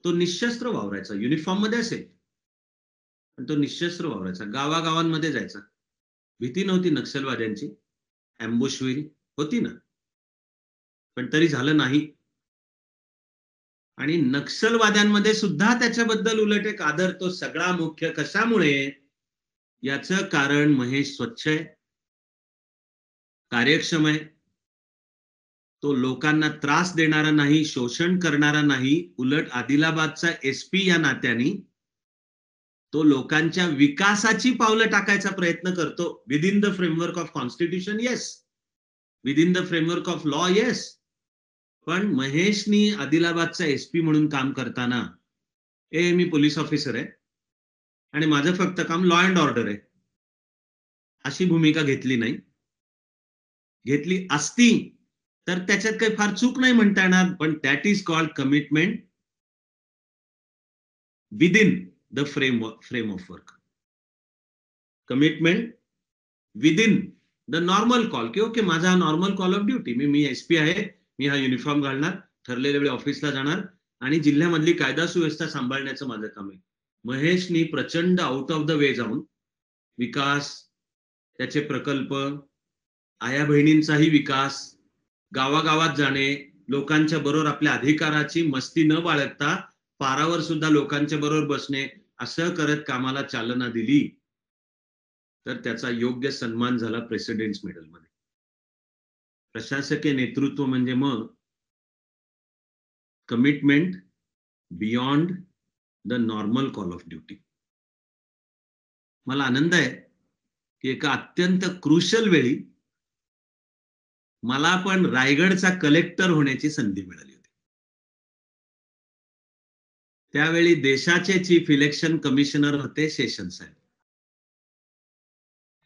तो निशस्त्र वावरायचा. युनिफॉर्म मध्ये असेल पण तो निशस्त्र वावरायचा, गावागावांमध्ये जायचा. भीती नव्हती नक्षलवाद्यांची, अँबुशवेरी होती ना, पण तरी झालं नाही. आणि नक्षलवाद्यांमध्ये सुद्धा त्याच्याबद्दल उलट एक आदर. तो सगळा मुख्य कशामुळे? याचं कारण महेश स्वच्छ आहे, कार्यक्षम आहे, तो लोकांना त्रास देणारा नाही, शोषण करणारा नाही. उलट आदिलाबादचा एसपी या नात्याने तो लोकांच्या विकासाची पावलं टाकायचा प्रयत्न करतो. Within the framework of constitution yes, within the framework of law yes. पण महेशनी आदिलाबादचा एसपी म्हणून काम करताना मी पोलीस ऑफिसर आहे आणि माझं फक्त काम लॉ अँड ऑर्डर आहे अशी भूमिका घेतली नाही. घेतली असती तर त्याच्यात काही फार चूक नाही म्हणता येणार, पण that is called commitment within the frame of work. Commitment within the normal call, की ओके माझा हा normal call of duty, me SP आहे, मी हा युनिफॉर्म घालणार, ठरलेल्या वेळी ऑफिसला जाणार आणि जिल्ह्यामधली कायदा सुव्यवस्था सांभाळण्याचं माझं काम आहे. महेशनी प्रचंड आउट ऑफ द वे जाऊन विकास, त्याचे प्रकल्प, आया बहिणींचाही विकास, गावागावात जाणे, लोकांच्या बरोबर आपल्या अधिकाराची मस्ती न बाळगता पारावर सुद्धा लोकांच्या बरोबर बसणे, असं करत कामाला चालना दिली तर त्याचा योग्य सन्मान झाला प्रेसिडेंट्स मेडल मध्ये. प्रशासकीय नेतृत्व म्हणजे मग commitment beyond the normal call of duty. मला आनंद आहे की एका अत्यंत क्रुशल वेळी मला पण रायगडचा कलेक्टर होण्याची संधी मिळाली होती. त्यावेळी देशाचे चीफ इलेक्शन कमिशनर होते शेषन साहेब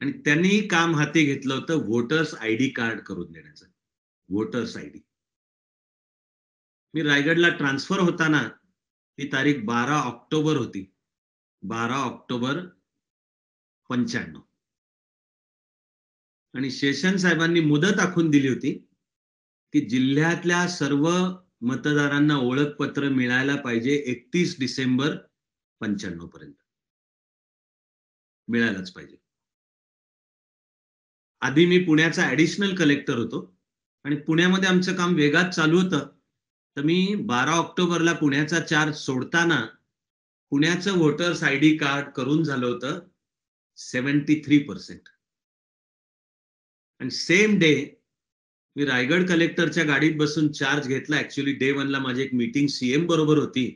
आणि त्यांनी काम हाती घेतलं होतं व्होटर्स आयडी कार्ड करून देण्याचं. Waters ID. मी रायगडला ट्रान्सफर होताना ती तारीख 12 ऑक्टोबर होती, 12 ऑक्टोबर 95. आणि शेषन साहेबांनी मुदत आखून दिली होती की जिल्ह्यातल्या सर्व मतदारांना ओळखपत्र मिळायला पाहिजे 31 डिसेंबर 95 पर्यंत मिळायलाच पाहिजे. आधी मी पुण्याचा ऍडिशनल कलेक्टर होतो आणि पुण्यामध्ये आमचं काम वेगात चालू होतं, तर मी 12 ऑक्टोबरला पुण्याचा चार्ज सोडताना पुण्याचं व्होटर्स आयडी कार्ड करून झालं होतं 73%. आणि सेम डे मी रायगड कलेक्टरच्या गाडीत बसून चार्ज घेतला. ऍक्च्युअली डे 1 ला माझी एक मीटिंग सीएम बरोबर होती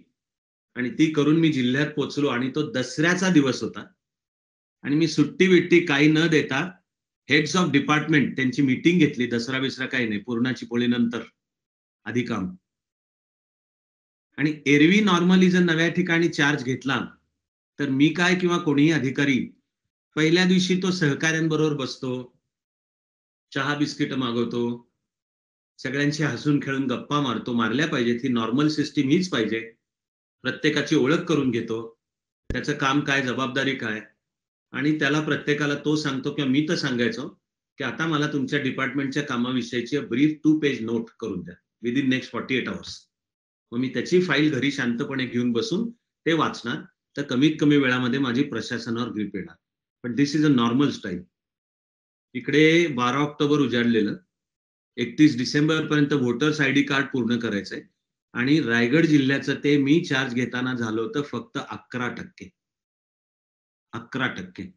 आणि ती करून मी जिल्ह्यात पोहोचलो आणि तो दसऱ्याचा दिवस होता आणि मी सुट्टी बिट्टी काही न देता हेड्स ऑफ डिपार्टमेंट त्यांची मीटिंग घेतली. दसरा बिसरा काही नाही, पूर्णाची पोळी नंतर आधी काम. आणि एरवी नॉर्मली जर नव्या ठिकाणी चार्ज घेतला तर मी काय किंवा कोणीही अधिकारी पहिल्या दिवशी तो सहकाऱ्यांबरोबर बसतो, चहा बिस्किट मागवतो, सगळ्यांशी हसून खेळून गप्पा मारतो. मारल्या पाहिजेत, ही नॉर्मल सिस्टीम हीच पाहिजे. प्रत्येकाची ओळख करून घेतो, त्याचं काम काय, जबाबदारी काय, आणि त्याला प्रत्येकाला तो सांगतो किंवा मी तर सांगायचो की आता मला तुमच्या डिपार्टमेंटच्या कामाविषयीची ब्रीफ 2 पेज नोट करून द्या विदिन नेक्स्ट 48 आवर्स. मग मी त्याची फाईल घरी शांतपणे घेऊन बसून ते वाचणार, तर कमीत कमी वेळामध्ये माझी प्रशासनावर ग्रीप येणार. पण दिस इज अ नॉर्मल स्टाईल. इकडे 12 ऑक्टोबर उजाडलेलं, 31 डिसेंबर पर्यंत व्होटर्स आयडी कार्ड पूर्ण करायचंय आणि रायगड जिल्ह्याचं ते मी चार्ज घेताना झालं होतं फक्त 11%. 11%.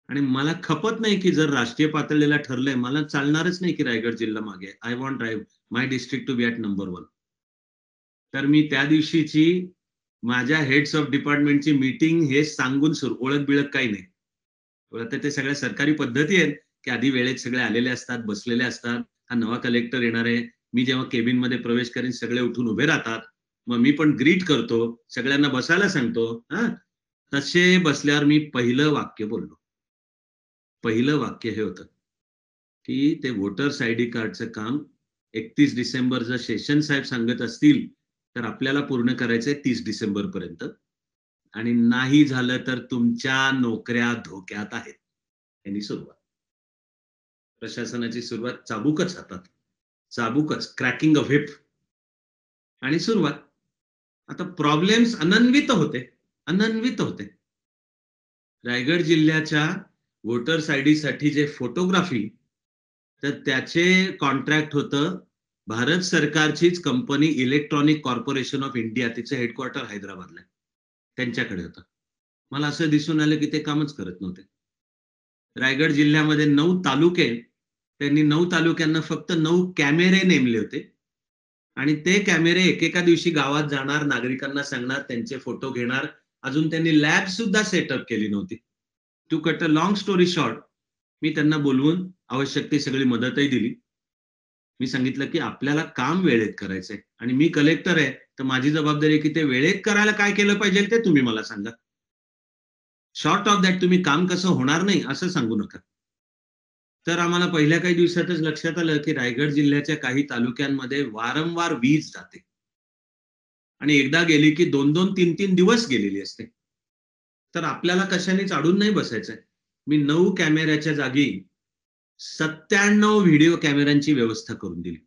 आणि मला खपत नाही की जर राष्ट्रीय पातळीला ठरलंय, मला चालणारच नाही की रायगड जिल्हा मागे. I want my district to be at number 1. तर मी त्या दिवशीची माझ्या हेड्स ऑफ डिपार्टमेंटची मीटिंग हे सांगून सुरू, ओळख बिळख काही नाही. आता ते सगळ्या सरकारी पद्धती आहेत की आधी वेळेत सगळे आलेले असतात, बसलेले असतात. हा नवा कलेक्टर येणार आहे, मी जेव्हा केबिन मध्ये प्रवेश करीन सगळे उठून उभे राहतात, मग मी पण ग्रीट करतो, सगळ्यांना बसायला सांगतो. तसे बसल्यावर मी पहिलं वाक्य बोललो. पहिलं वाक्य हे होतं की ते व्होटर्स आयडी कार्डचं काम 31 डिसेंबर जर शेषन साहेब सांगत असतील तर आपल्याला पूर्ण करायचंय 30 डिसेंबर पर्यंत, आणि नाही झालं तर तुमच्या नोकऱ्या धोक्यात आहेत. यांनी सुरुवात, प्रशासनाची सुरुवात चाबूकच हातात, चाबूकच, क्रॅकिंग अ व्हिप आणि सुरुवात. आता प्रॉब्लेम्स अनन्वित होते. रायगड जिल्ह्याच्या व्होटर्स आयडी साठी जे फोटोग्राफी, तर त्याचे कॉन्ट्रॅक्ट होतं भारत सरकारचीच company electronic corporation of India, तिचं हेडक्वार्टर हैदराबादला, त्यांच्याकडे होतं. मला असं दिसून आलं की ते कामच करत नव्हते. रायगड जिल्ह्यामध्ये 9 तालुके, त्यांनी 9 तालुक्यांना फक्त 9 कॅमेरे नेमले होते आणि ते कॅमेरे एकेका दिवशी गावात जाणार, नागरिकांना सांगणार, त्यांचे फोटो घेणार. अजून त्यांनी लॅब सुद्धा सेटअप केली नव्हती. To cut a long story short, मी त्यांना बोलवून आवश्यक ती सगळी मदतही दिली. मी सांगितलं की आपल्याला काम वेळेत करायचंय आणि मी कलेक्टर आहे, तर माझी जबाबदारी आहे की ते वेळेत करायला काय केलं पाहिजे ते तुम्ही मला सांगा. शॉर्ट ऑफ दॅट तुम्ही काम कसं होणार नाही असं सांगू नका. तर आम्हाला पहिल्या काही दिवसातच लक्षात आलं की रायगड जिल्ह्याच्या काही तालुक्यांमध्ये वारंवार वीज जाते आणि एकदा गेली की 2-2, 3-3 दिवस गेलेली असते. तर आपल्याला कशानेच अडून नाही बसायचंय. मी 9 कॅमेऱ्याच्या जागी 97 व्हिडिओ कॅमेऱ्यांची व्यवस्था करून दिली.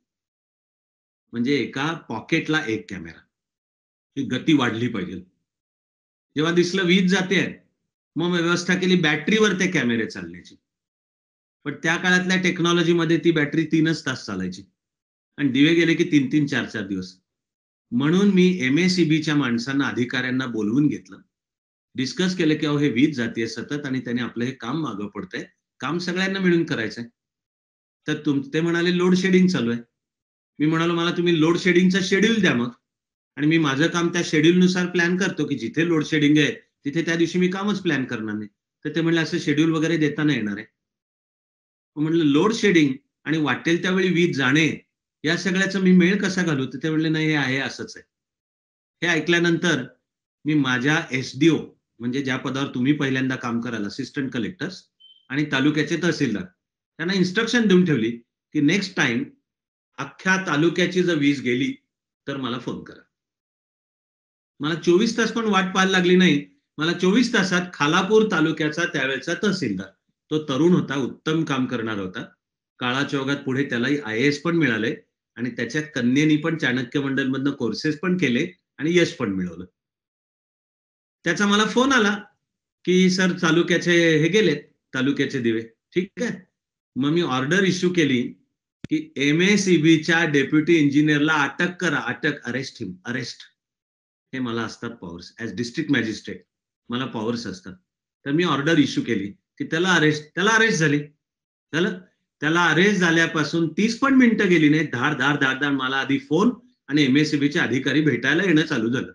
म्हणजे एका पॉकेटला 1 कॅमेरा. ही गती वाढली पाहिजे. जेव्हा दिसलं वीज जाते, मग व्यवस्था केली बॅटरीवर ते कॅमेरे चालण्याची. पण त्या काळातल्या टेक्नॉलॉजीमध्ये ती बॅटरी 3च तास चालायची आणि दिवे गेले की 3-3, 4-4 दिवस. म्हणून मी MACBच्या माणसांना, अधिकाऱ्यांना बोलवून घेतलं, डिस्कस केलं की अहो हे वीज जाते सतत आणि त्याने आपलं हे काम मागं पडतंय, काम सगळ्यांना मिळून करायचंय. तर ते म्हणाले लोड शेडिंग चालू आहे. मी म्हणालो मला तुम्ही लोड शेडिंगचं शेड्यूल द्या मग, आणि मी माझं काम त्या शेड्यूलनुसार प्लॅन करतो की जिथे लोड शेडिंग आहे तिथे त्या दिवशी मी कामच प्लॅन करणार नाही. तर ते म्हणले असं शेड्यूल वगैरे देताना येणार आहे. म्हणलं लोड शेडिंग आणि वाटेल त्यावेळी वीज जाणे या सगळ्याचा मी मेळ कसा घालू? तर ते म्हणले नाही हे आहे असंच आहे. हे ऐकल्यानंतर मी माझ्या SDO, म्हणजे ज्या पदावर तुम्ही पहिल्यांदा काम कराल, असिस्टंट कलेक्टर्स, आणि तालुक्याचे तहसीलदार, त्यांना इन्स्ट्रक्शन देऊन ठेवली की नेक्स्ट टाइम अख्ख्या तालुक्याची जर वीज गेली तर मला फोन करा. मला 24 तास पण वाट पाहायला लागली नाही. मला 24 तासात खालापूर तालुक्याचा त्यावेळेचा तहसीलदार, तो तरुण होता, उत्तम काम करणार होता. काळाच्या ओघात पुढे त्यालाही IAS पण मिळाले आणि त्याच्या कन्येनी पण चाणक्य मंडलमधनं कोर्सेस पण केले आणि यश पण मिळवलं. त्याचा मला फोन आला की सर तालुक्याचे हे गेलेत, तालुक्याचे दिवे. ठीक आहे. मग मी ऑर्डर इश्यू केली की MACBच्या डेप्युटी इंजिनियरला अटक करा, अरेस्ट हिम, अरेस्ट. हे मला असतात पॉवर्स ऍज डिस्ट्रिक्ट मॅजिस्ट्रेट, मला पॉवर्स असतात. तर मी ऑर्डर इश्यू केली की त्याला अरेस्ट झाली. त्याला अरेस्ट झाल्यापासून 30 पण मिनिटं गेली नाही, धाड मला आधी फोन आणि MACBचे अधिकारी भेटायला येणं चालू झालं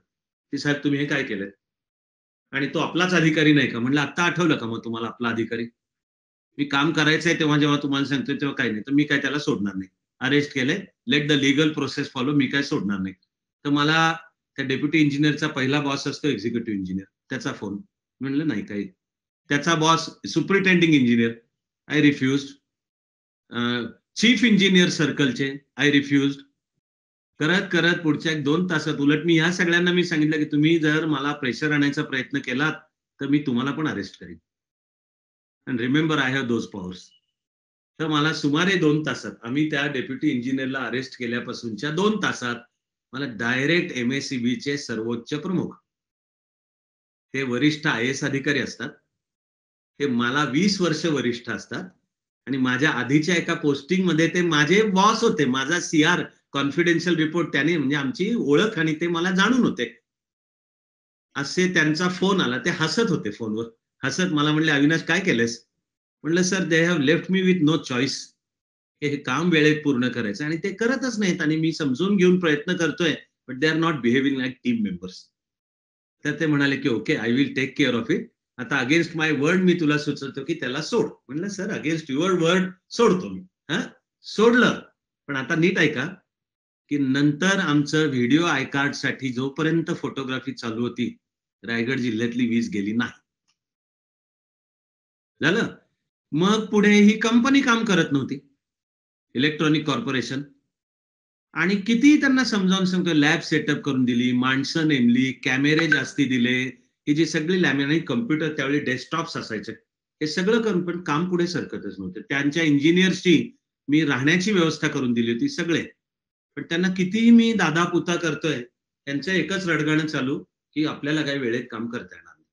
की साहेब तुम्ही हे काय केलं, आणि तो आपलाच अधिकारी नाही का? म्हणलं आता आठवलं का मग तुम्हाला आपला अधिकारी? मी काम करायचंय तेव्हा जेव्हा तुम्हाला सांगतोय तेव्हा काही नाही, तर मी काय त्याला सोडणार नाही. अरेस्ट केले, let the legal process follow, मी काय सोडणार नाही. तर मला त्या डेप्युटी इंजिनियरचा पहिला बॉस असतो एक्झिक्युटिव्ह इंजिनियर, त्याचा फोन. म्हणलं नाही काही. त्याचा boss superintending engineer, I refuse. Chief engineer सर्कलचे, आय रिफ्युज. करत करत पुढच्या 1-2 तासात, उलट मी ह्या सगळ्यांना मी सांगितलं की तुम्ही जर मला प्रेशर आणायचा प्रयत्न केलात तर मी तुम्हाला पण अरेस्ट करीन. And remember, I have those powers. तर मला सुमारे 2 तासात, आम्ही त्या डेप्युटी इंजिनियरला अरेस्ट केल्यापासूनच्या 2 तासात मला डायरेक्ट MSEB चे सर्वोच्च प्रमुख, ते वरिष्ठ IAS अधिकारी असतात, ते मला 20 वर्ष वरिष्ठ असतात आणि माझ्या आधीच्या एका पोस्टिंग मध्ये ते माझे बॉस होते. माझा CR कॉन्फिडेन्शियल रिपोर्ट त्याने, म्हणजे आमची ओळख आणि ते मला जाणून होते. असे त्यांचा फोन आला, ते हसत होते फोनवर, हसत मला म्हणले, अविनाश काय केलंस? म्हणलं sir, they have left me with no choice. हे काम वेळेत पूर्ण करायचं आणि ते करतच नाहीत आणि मी समजून घेऊन प्रयत्न करतोय, but they are not behaving like team members. तर ते म्हणाले की okay, I will take care of it. आता अगेन्स्ट माय वर्ड मी तुला सुचवतो की त्याला सोड. म्हणलं सर, अगेन्स्ट युअर वर्ड सोडतो मी. सोडलं. पण आता नीट ऐका की नंतर आमचं व्हिडिओ आय कार्ड साठी जोपर्यंत फोटोग्राफी चालू होती, रायगड जिल्ह्यातली वीज गेली नाही. झालं. मग पुढे ही कंपनी काम करत नव्हती, इलेक्ट्रॉनिक कॉर्पोरेशन, आणि किती त्यांना समजावून सांगतो, लॅब सेटअप करून दिली, माणसं नेमली, कॅमेरे जास्ती दिले, ही जी सगळी लॅमिनाईट कम्प्युटर, त्यावेळी डेस्कटॉप्स असायचे, हे सगळं करून पण काम पुढे सरकतच नव्हतं. त्यांच्या इंजिनियर्सची मी राहण्याची व्यवस्था करून दिली होती सगळे, पण त्यांना कितीही मी दादा पुता करतोय, त्यांचं एकच रडगाणं चालू की आपल्याला काही वेळेत काम करता येणार नाही.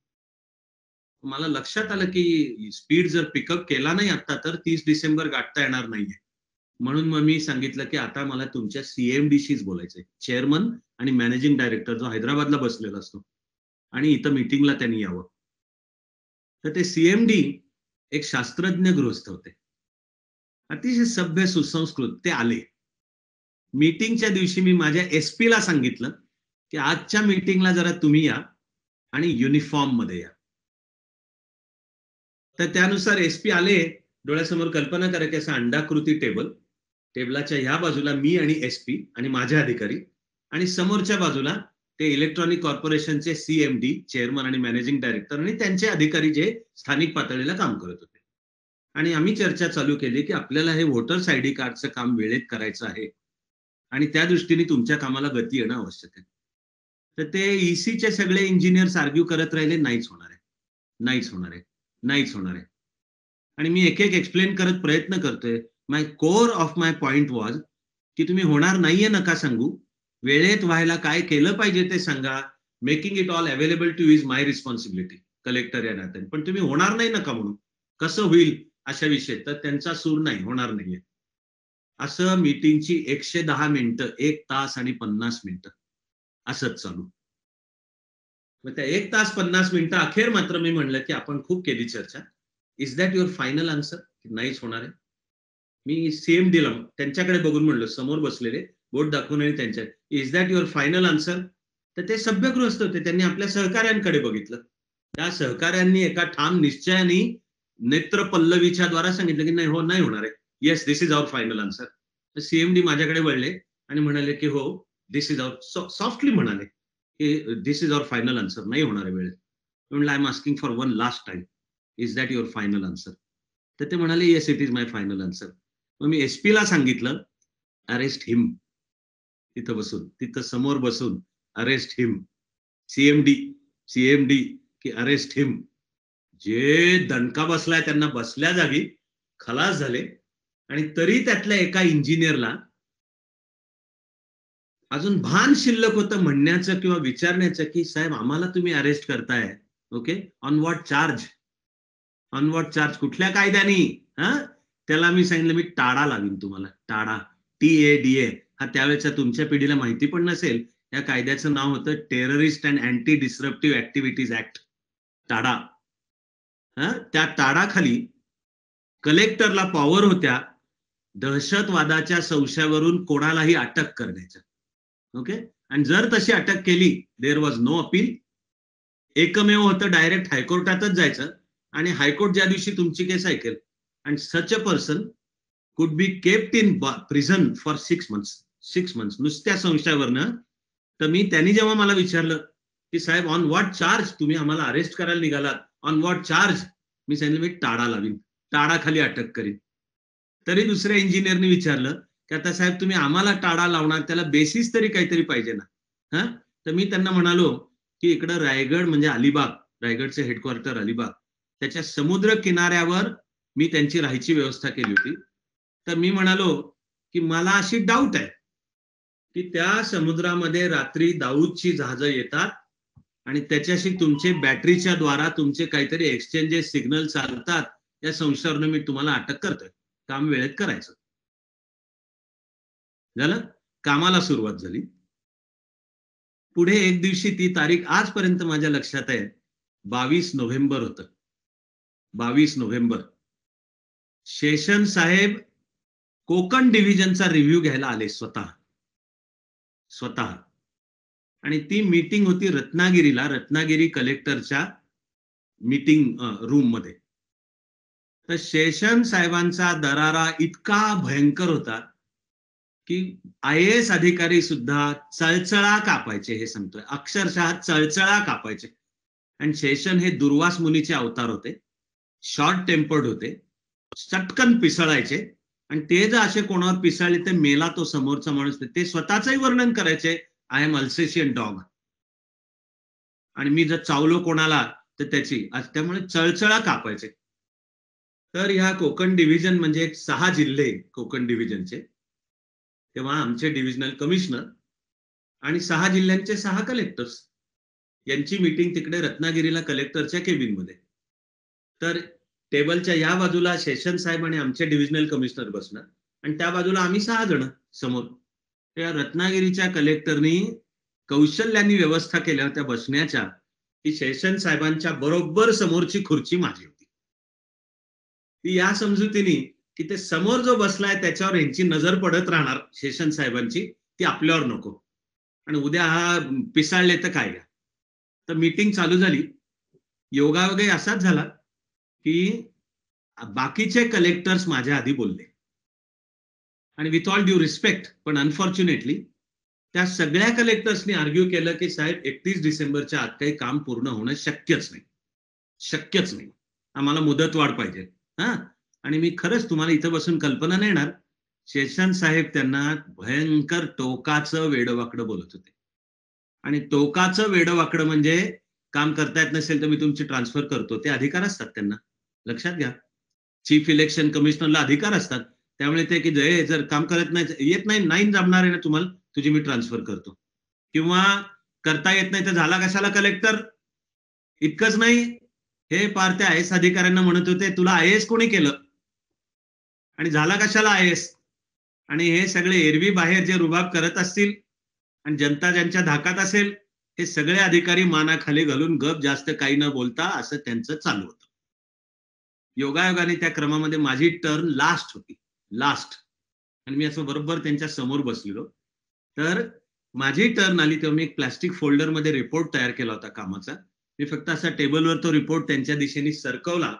मला लक्षात आलं की स्पीड जर पिकअप केला नाही आता, तर 30 डिसेंबर गाठता येणार नाहीये. म्हणून मग मी सांगितलं की आता मला तुमच्या CMD-शीच बोलायचंय, चेअरमन आणि मॅनेजिंग डायरेक्टर, जो हैदराबादला बसलेला असतो आणि इथं मीटिंगला त्यांनी यावं. तर ते CMD एक शास्त्रज्ञ गृहस्थ होते, अतिशय सभ्य सुसंस्कृत. ते आले मीटिंगच्या दिवशी. मी माझ्या SP ला सांगितलं की आजच्या मीटिंगला जरा तुम्ही या आणि युनिफॉर्म मध्ये या. तर त्यानुसार SP आले. डोळ्यासमोर कल्पना करा की असं अंडाकृती टेबल, टेबलाच्या ह्या बाजूला मी आणि SP आणि माझे अधिकारी, आणि समोरच्या बाजूला ते इलेक्ट्रॉनिक कॉर्पोरेशनचे CMD, चेअरमन आणि मॅनेजिंग डायरेक्टर, आणि त्यांचे अधिकारी जे स्थानिक पातळीला काम करत होते. आणि आम्ही चर्चा चालू केली की आपल्याला हे वोटर्स ID कार्डचं काम वेळेत करायचं आहे आणि त्या दृष्टीने तुमच्या कामाला गती येणं आवश्यक आहे. तर ते ECचे सगळे इंजिनियर्स आर्ग्यू करत राहिले, नाहीच होणार आहे, नाहीच होणार आहे, नाहीच होणार आहे. आणि मी एक एक एक्सप्लेन करत प्रयत्न करतोय. My core of my point was की तुम्ही होणार नाहीये नका सांगू, वेळेत व्हायला काय केलं पाहिजे ते सांगा. Making it all available two is my responsibility, collector या नात्याने. पण तुम्ही होणार नाही नका म्हणून, कसं होईल अशा विषय. तर त्यांचा सूर नाही, होणार नाहीये. असं मीटिंगची 110 मिनिटं, 1 तास आणि 50 मिनिटं असंच चालू. मग त्या 1 तास 50 मिनिटं अखेर मात्र मी म्हणलं की आपण खूप केली चर्चा. Is that your final answer? नाहीच होणार आहे. मी CMD ला त्यांच्याकडे बघून म्हणलं, समोर बसलेले बोट दाखवून, आणि त्यांच्या, is that your final answer? तर ते सभ्य गृहस्थ होते, त्यांनी आपल्या सहकाऱ्यांकडे बघितलं. त्या सहकाऱ्यांनी एका ठाम निश्चयाने नेत्र पल्लवीच्या द्वारा सांगितलं की नाही, हो, नाही होणार आहे. Yes, this is our final answer. तर CMD माझ्याकडे वळले आणि म्हणाले की हो, दिस इज आवर, सॉफ्टली म्हणाले की दिस इज आवर फायनल आन्सर, नाही होणार आहे वेळेत. म्हणलं, I am asking for one last time, is that your final answer? तर ते म्हणाले, yes, it is my final answer. मग मी SP ला सांगितलं, अरेस्ट हिम. तिथं बसून, तिथं समोर बसून, अरेस्ट हिम. CMD की अरेस्ट हिम. जे दणका बसलाय त्यांना बसल्या जागी खलास झाले. आणि तरी त्यातल्या एका इंजिनियरला अजून भान शिल्लक होतं म्हणण्याचं किंवा विचारण्याचं की साहेब, आम्हाला तुम्ही अरेस्ट करताय, okay, on what charge? On what charge? कुठल्या कायद्याने? त्याला मी सांगितलं, मी टाडा लावीन तुम्हाला, टाडा, TADA. हा त्यावेळेच्या तुमच्या पिढीला माहिती पण नसेल, या कायद्याचं नाव होतं terrorist and anti disruptive activities act, TADA. त्या टाडाखाली कलेक्टरला पॉवर होत्या दहशतवादाच्या संशयावरून कोणालाही अटक करण्याच्या, ओके. आणि जर तशी अटक केली, देअर वॉज नो अपील. एकमेव होतं, डायरेक्ट हायकोर्टातच जायचं, आणि हायकोर्ट ज्या दिवशी तुमची केस ऐकेल, and such a person could be kept in prison for 6 months. 6 months नुसत्या संशयावरनं. तर मी, त्यांनी जेव्हा मला विचारलं की साहेब, ऑन व्हॉट चार्ज तुम्ही आम्हाला अरेस्ट करायला निघालात, ऑन व्हॉट चार्ज? मी सांगितलं, मी टाडा लावीन, टाडाखाली अटक करीन. तरी दुसऱ्या इंजिनियरने विचारलं की आता साहेब, तुम्ही आम्हाला टाडा लावणार, त्याला बेसिस तरी काहीतरी पाहिजे ना. तर मी त्यांना म्हणालो की इकडं रायगड म्हणजे अलिबाग, रायगडचे हेडक्वार्टर अलिबाग, त्याच्या समुद्र किनाऱ्यावर मी त्यांची राहायची व्यवस्था केली होती. तर मी म्हणालो की मला अशी डाऊट आहे की त्या समुद्रामध्ये रात्री दाऊदची जहाजं येतात आणि त्याच्याशी तुमचे बॅटरीच्या द्वारा तुमचे काहीतरी एक्सचेंजेस सिग्नल चालतात, या संशयावरून मी तुम्हाला अटक करतोय. काम वेळेत करायचं. झालं, कामाला सुरुवात झाली. पुढे एक दिवशी ती तारीख आजपर्यंत माझ्या लक्षात आहे, 22 नोव्हेंबर होतं. 22 नोव्हेंबर. शेषन साहेब कोकण डिव्हिजनचा रिव्ह्यू घ्यायला आले स्वतः. आणि ती मीटिंग होती रत्नागिरीला, रत्नागिरी कलेक्टरच्या मीटिंग रूम मध्ये. तर शेषन साहेबांचा दरारा इतका भयंकर होता की IAS अधिकारी सुद्धा चळचळा कापायचे. हे सांगतोय, अक्षरशः चळचळा कापायचे. आणि शेषन हे दुर्वास मुनीचे अवतार होते, शॉर्ट टेम्पर्ड होते, चटकन पिसळायचे. आणि ते जर असे कोणावर पिसळले तर मेला तो समोरचा माणूस. ते स्वतःचंही वर्णन करायचे, आय एम अल्सेशियन डॉग. आणि मी जर चावलो कोणाला तर त्याची, त्यामुळे चळचळा कापायचे. तर ह्या कोकण डिव्हिजन म्हणजे 6 जिल्हे कोकण डिव्हिजनचे. तेव्हा आमचे डिव्हिजनल कमिशनर आणि 6 जिल्ह्यांचे 6 कलेक्टर्स यांची मीटिंग तिकडे रत्नागिरीला कलेक्टरच्या केबिन मध्ये. तर टेबलच्या या बाजूला शेषन साहेब आणि आमचे डिव्हिजनल कमिशनर बसणार आणि त्या बाजूला आम्ही 6 जण समोर. त्या रत्नागिरीच्या कलेक्टरनी कौशल्याने व्यवस्था केल्या होत्या बसण्याच्या, की शेषन साहेबांच्या बरोबर समोरची खुर्ची माझी होती. ती या समजुतीने की ते समोर जो बसलाय त्याच्यावर यांची नजर पडत राहणार शेषन साहेबांची, ती आपल्यावर नको. आणि उद्या हा पिसाळले तर काय घ्या. तर मीटिंग चालू झाली. योगायोगे असाच झाला की बाकीचे कलेक्टर्स माझ्या आधी बोलले. आणि विथ ऑल ड्यू रिस्पेक्ट, पण अनफॉर्च्युनेटली त्या सगळ्या कलेक्टर्सनी आर्ग्यू केलं की साहेब 31 डिसेंबरच्या आत काही काम पूर्ण होणं शक्यच नाही. आम्हाला मुदतवाढ पाहिजे. हा. आणि मी खरंच तुम्हाला इथं बसून कल्पना नाही येणार, शेषन साहेब त्यांना भयंकर टोकाचं वेडवाकडं बोलत होते. आणि टोकाचं वेडवाकडं म्हणजे काम करता येत नसेल तर मी तुमची ट्रान्सफर करतो, ते अधिकार असतात त्यांना, लक्षात घ्या. चीफ इलेक्शन कमिशनरला अधिकार असतात. त्यामुळे ते की जर काम येत नाही जमणार आहे ना तुम्हाला, तुझी मी ट्रान्सफर करतो. किंवा करता येत नाही तर झाला कशाला कलेक्टर. इतकंच नाही, हे पार त्या IAS अधिकाऱ्यांना म्हणत होते, तुला IAS कोणी केलं आणि झाला कशाला IAS. आणि हे सगळे एरवी बाहेर जे रुबाब करत असतील आणि जनता ज्यांच्या धाकात असेल, हे सगळे अधिकारी मानाखाली घालून गप, जास्त काही न बोलता असं त्यांचं चालू होतं. योगायोगाने त्या क्रमामध्ये माझी टर्न लास्ट होती. आणि मी असं बरोबर त्यांच्या समोर बसलेलो. तर माझी टर्न आली तेव्हा मी एक प्लास्टिक फोल्डर मध्ये रिपोर्ट तयार केला होता कामाचा. मी फक्त असा टेबलवर तो रिपोर्ट त्यांच्या दिशेने सरकवला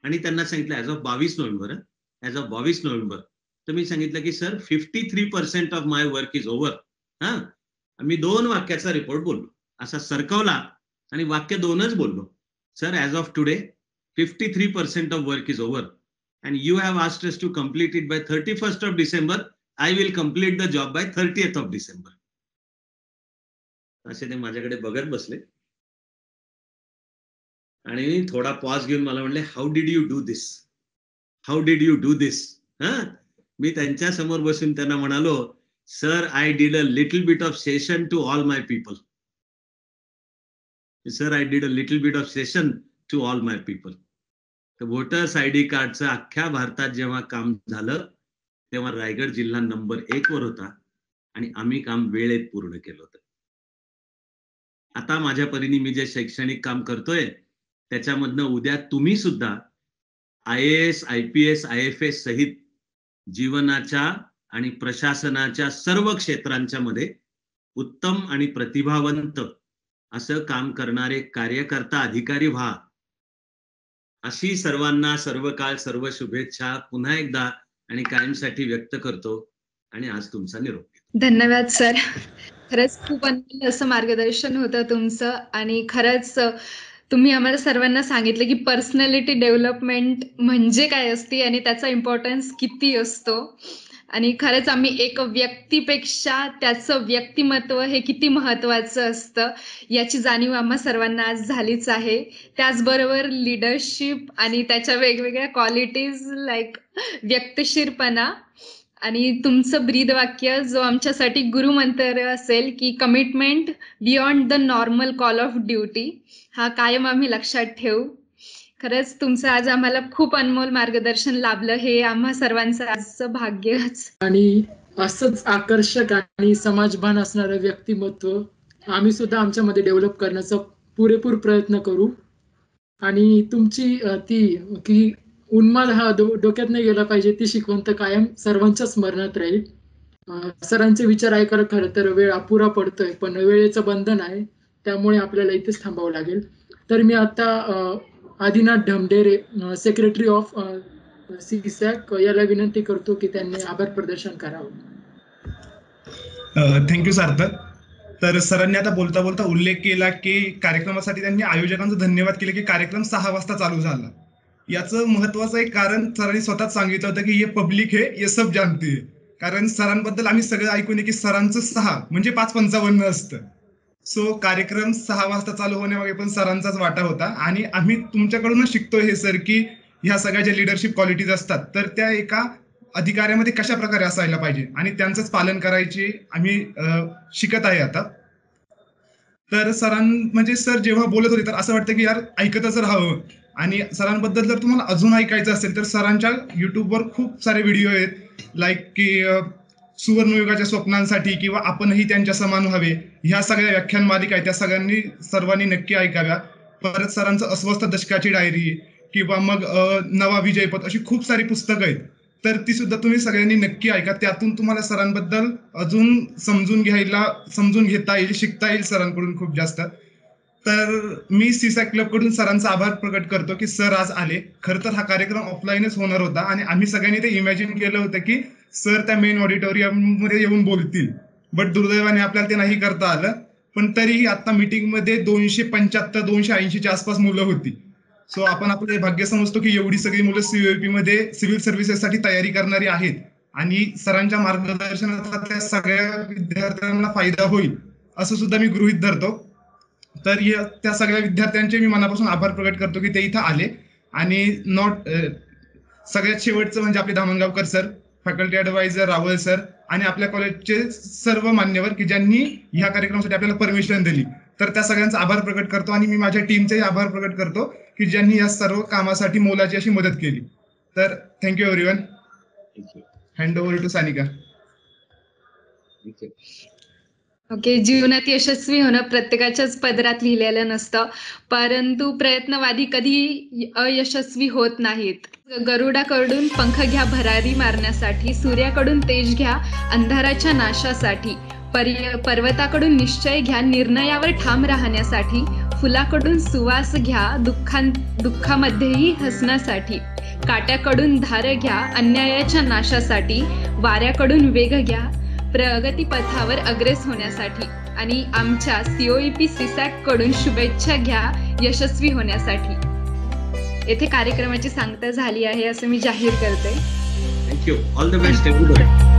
आणि त्यांना सांगितलं ऍज ऑफ 22 नोव्हेंबर. तर मी सांगितलं की sir 53% of my work is over. हा. मी 2 वाक्याचा रिपोर्ट बोललो, असा सरकवला आणि वाक्य 2च बोललो. Sir as of today 53% of work is over and you have asked us to complete it by 31st of December. I will complete the job by 30th of December. असे ते माझ्याकडे बघत बसले आणि थोडा पॉज घेऊन मला म्हणले, how did you do this. मी त्यांच्या समोर बसून त्यांना म्हणालो, sir I did a little bit of session to all my people. तर व्होटर्स ID कार्डचं अख्ख्या भारतात जेव्हा काम झालं तेव्हा रायगड जिल्हा नंबर 1 वर होता आणि आम्ही काम वेळेत पूर्ण केलं होतं. आता माझ्या परीने मी जे शैक्षणिक काम करतोय त्याच्यामधनं उद्या तुम्ही सुद्धा IAS, IPS, IFS सहित जीवनाच्या आणि प्रशासनाच्या सर्व क्षेत्रांच्या मध्ये उत्तम आणि प्रतिभावंत असं काम करणारे कार्यकर्ता अधिकारी व्हा, अशी सर्वांना सर्व काळ सर्व शुभेच्छा पुन्हा एकदा आणि कायमसाठी व्यक्त करतो आणि आज तुमचा निरोप. धन्यवाद सर. खरंच खूप अनमोल असं मार्गदर्शन होतं तुमचं. आणि खरंच तुम्ही आम्हाला सर्वांना सांगितलं की पर्सनॅलिटी डेव्हलपमेंट म्हणजे काय असते आणि त्याचा इम्पॉर्टन्स किती असतो. आणि खरंच आम्ही एक व्यक्तीपेक्षा त्याचं व्यक्तिमत्व हे किती महत्वाचं असतं याची जाणीव आम्हा सर्वांना आज झालीच आहे. त्याचबरोबर लिडरशिप आणि त्याच्या वेगवेगळ्या क्वालिटीज लाईक व्यक्तिशीरपणा आणि तुमचं ब्रीद वाक्य जो आमच्यासाठी गुरुमंत्र असेल की commitment beyond the normal call of duty, हा कायम आम्ही लक्षात ठेवू. खरंच तुमचं आज आम्हाला खूप अनमोल मार्गदर्शन लाभलं, हे आम्हा सर्वांचं आजचं भाग्यच. आणि असंच आकर्षक आणि समाजभान असणारं व्यक्तिमत्व आम्ही सुद्धा आमच्यामध्ये डेव्हलप करण्याचा पुरेपूर प्रयत्न करू. आणि तुमची ती की उन्माद हा डोक्यात नाही गेला पाहिजे, ती शिकवण तर कायम सर्वांच्या स्मरणात राहील. सरांचे विचार ऐकायला खरं तर वेळ अपुरा पडतोय, पण वेळेचं बंधन आहे, त्यामुळे आपल्याला इथेच थांबावं लागेल. तर मी आता आदिनाथ ढमढेरे, सेक्रेटरी ऑफ सीसॅक, याला विनंती करतो की त्यांनी आभार प्रदर्शन करावं. थँक्यू सार्थक. तर सरांनी आता बोलता बोलता उल्लेख केला की कार्यक्रमासाठी त्यांनी आयोजकांचं धन्यवाद केले की कार्यक्रम 6 वाजता चालू झाला. याचं महत्वाचं एक कारण सरांनी स्वतःच सांगितलं होतं की ये पब्लिक है ये सब जानती है. कारण सरांबद्दल आम्ही सगळं ऐकून की सरांचं 6 म्हणजे 5:55 असतं. सो कार्यक्रम 6 वाजता चालू होण्यामागे पण सरांचाच वाटा होता. आणि आम्ही तुमच्याकडूनच शिकतोय हे सर की ह्या सगळ्या ज्या लिडरशिप क्वालिटीज असतात तर त्या एका अधिकाऱ्यामध्ये कशा प्रकारे असायला पाहिजे आणि त्यांचंच पालन करायची आम्ही शिकत आहे आता. तर म्हणजे सर जेव्हा बोलत होते तर असं वाटतं की यार ऐकतच राहावं. आणि सरांबद्दल जर तुम्हाला अजून ऐकायचं असेल तर सरांच्या युट्यूबवर खूप सारे व्हिडिओ आहेत, लाईक की सुवर्णयुगाच्या स्वप्नांसाठी किंवा आपणही त्यांच्या समान व्हावे, ह्या सगळ्या व्याख्यान मालिका आहेत, त्या सर्वांनी नक्की ऐकाव्या. परत सरांचं अस्वस्थ दशकाची डायरी किंवा मग नवा विजयपथ, अशी खूप सारी पुस्तकं आहेत, तर ती सुद्धा तुम्ही सगळ्यांनी नक्की ऐका. त्यातून तुम्हाला सरांबद्दल अजून समजून घेता येईल, शिकता येईल सरांकडून खूप जास्त. तर मी सीसॅक क्लब कडून सरांचा आभार प्रकट करतो की सर आज आले. खरं तर हा कार्यक्रम ऑफलाईनच होणार होता आणि आम्ही सगळ्यांनी ते इमॅजिन केलं होतं की सर त्या मेन ऑडिटोरियम मध्ये येऊन बोलतील, बट दुर्दैवाने आपल्याला ते नाही करता आलं. पण तरीही आता मीटिंग मध्ये 275-280च्या आसपास मुलं होती. सो आपण आपले भाग्य समजतो की एवढी सगळी मुलं सीओपी मध्ये सिव्हिल सर्व्हिसेससाठी तयारी करणारी आहेत आणि सरांच्या मार्गदर्शनाचा त्या सगळ्या विद्यार्थ्यांना फायदा होईल असं सुद्धा मी गृहीत धरतो. तर त्या सगळ्या विद्यार्थ्यांचे मी मनापासून आभार प्रकट करतो की ते इथं आले. आणि सगळ्यात शेवटचं म्हणजे आपले Dhamangaonkar sir, faculty advisor Rawal sir आणि आपल्या कॉलेजचे सर्व मान्यवर की ज्यांनी ह्या कार्यक्रमासाठी आपल्याला परमिशन दिली, तर त्या सगळ्यांचा आभार प्रकट करतो. आणि मी माझ्या टीमचाही आभार प्रकट करतो की ज्यांनी या सर्व कामासाठी मोलाची अशी मदत केली. तर thank you everyone. Hand over to Sanika. Okay, जीवनात यशस्वी होणं प्रत्येकाच्याच पदरात लिहिलेलं नसतं, परंतु प्रयत्नवादी कधी अयशस्वी होत नाहीत. गरुडाकडून पंख घ्या भरारी मारण्यासाठी, सूर्याकडून तेज घ्या अंधाराच्या नाशासाठी, पर्वताकडून निश्चय घ्या निर्णयावर ठाम राहण्यासाठी, फुलाकडून सुवास घ्या दुःखामध्येही हसण्यासाठी, काट्याकडून धार घ्या अन्यायाच्या नाशासाठी, वाऱ्याकडून वेग घ्या प्रगतीपथावर अग्रेस होण्यासाठी, आणि आमच्या सीओईपी सीसॅक कडून शुभेच्छा घ्या यशस्वी होण्यासाठी. येथे कार्यक्रमाची सांगता झाली आहे असं मी जाहीर करते. Thank you. All the best everyone.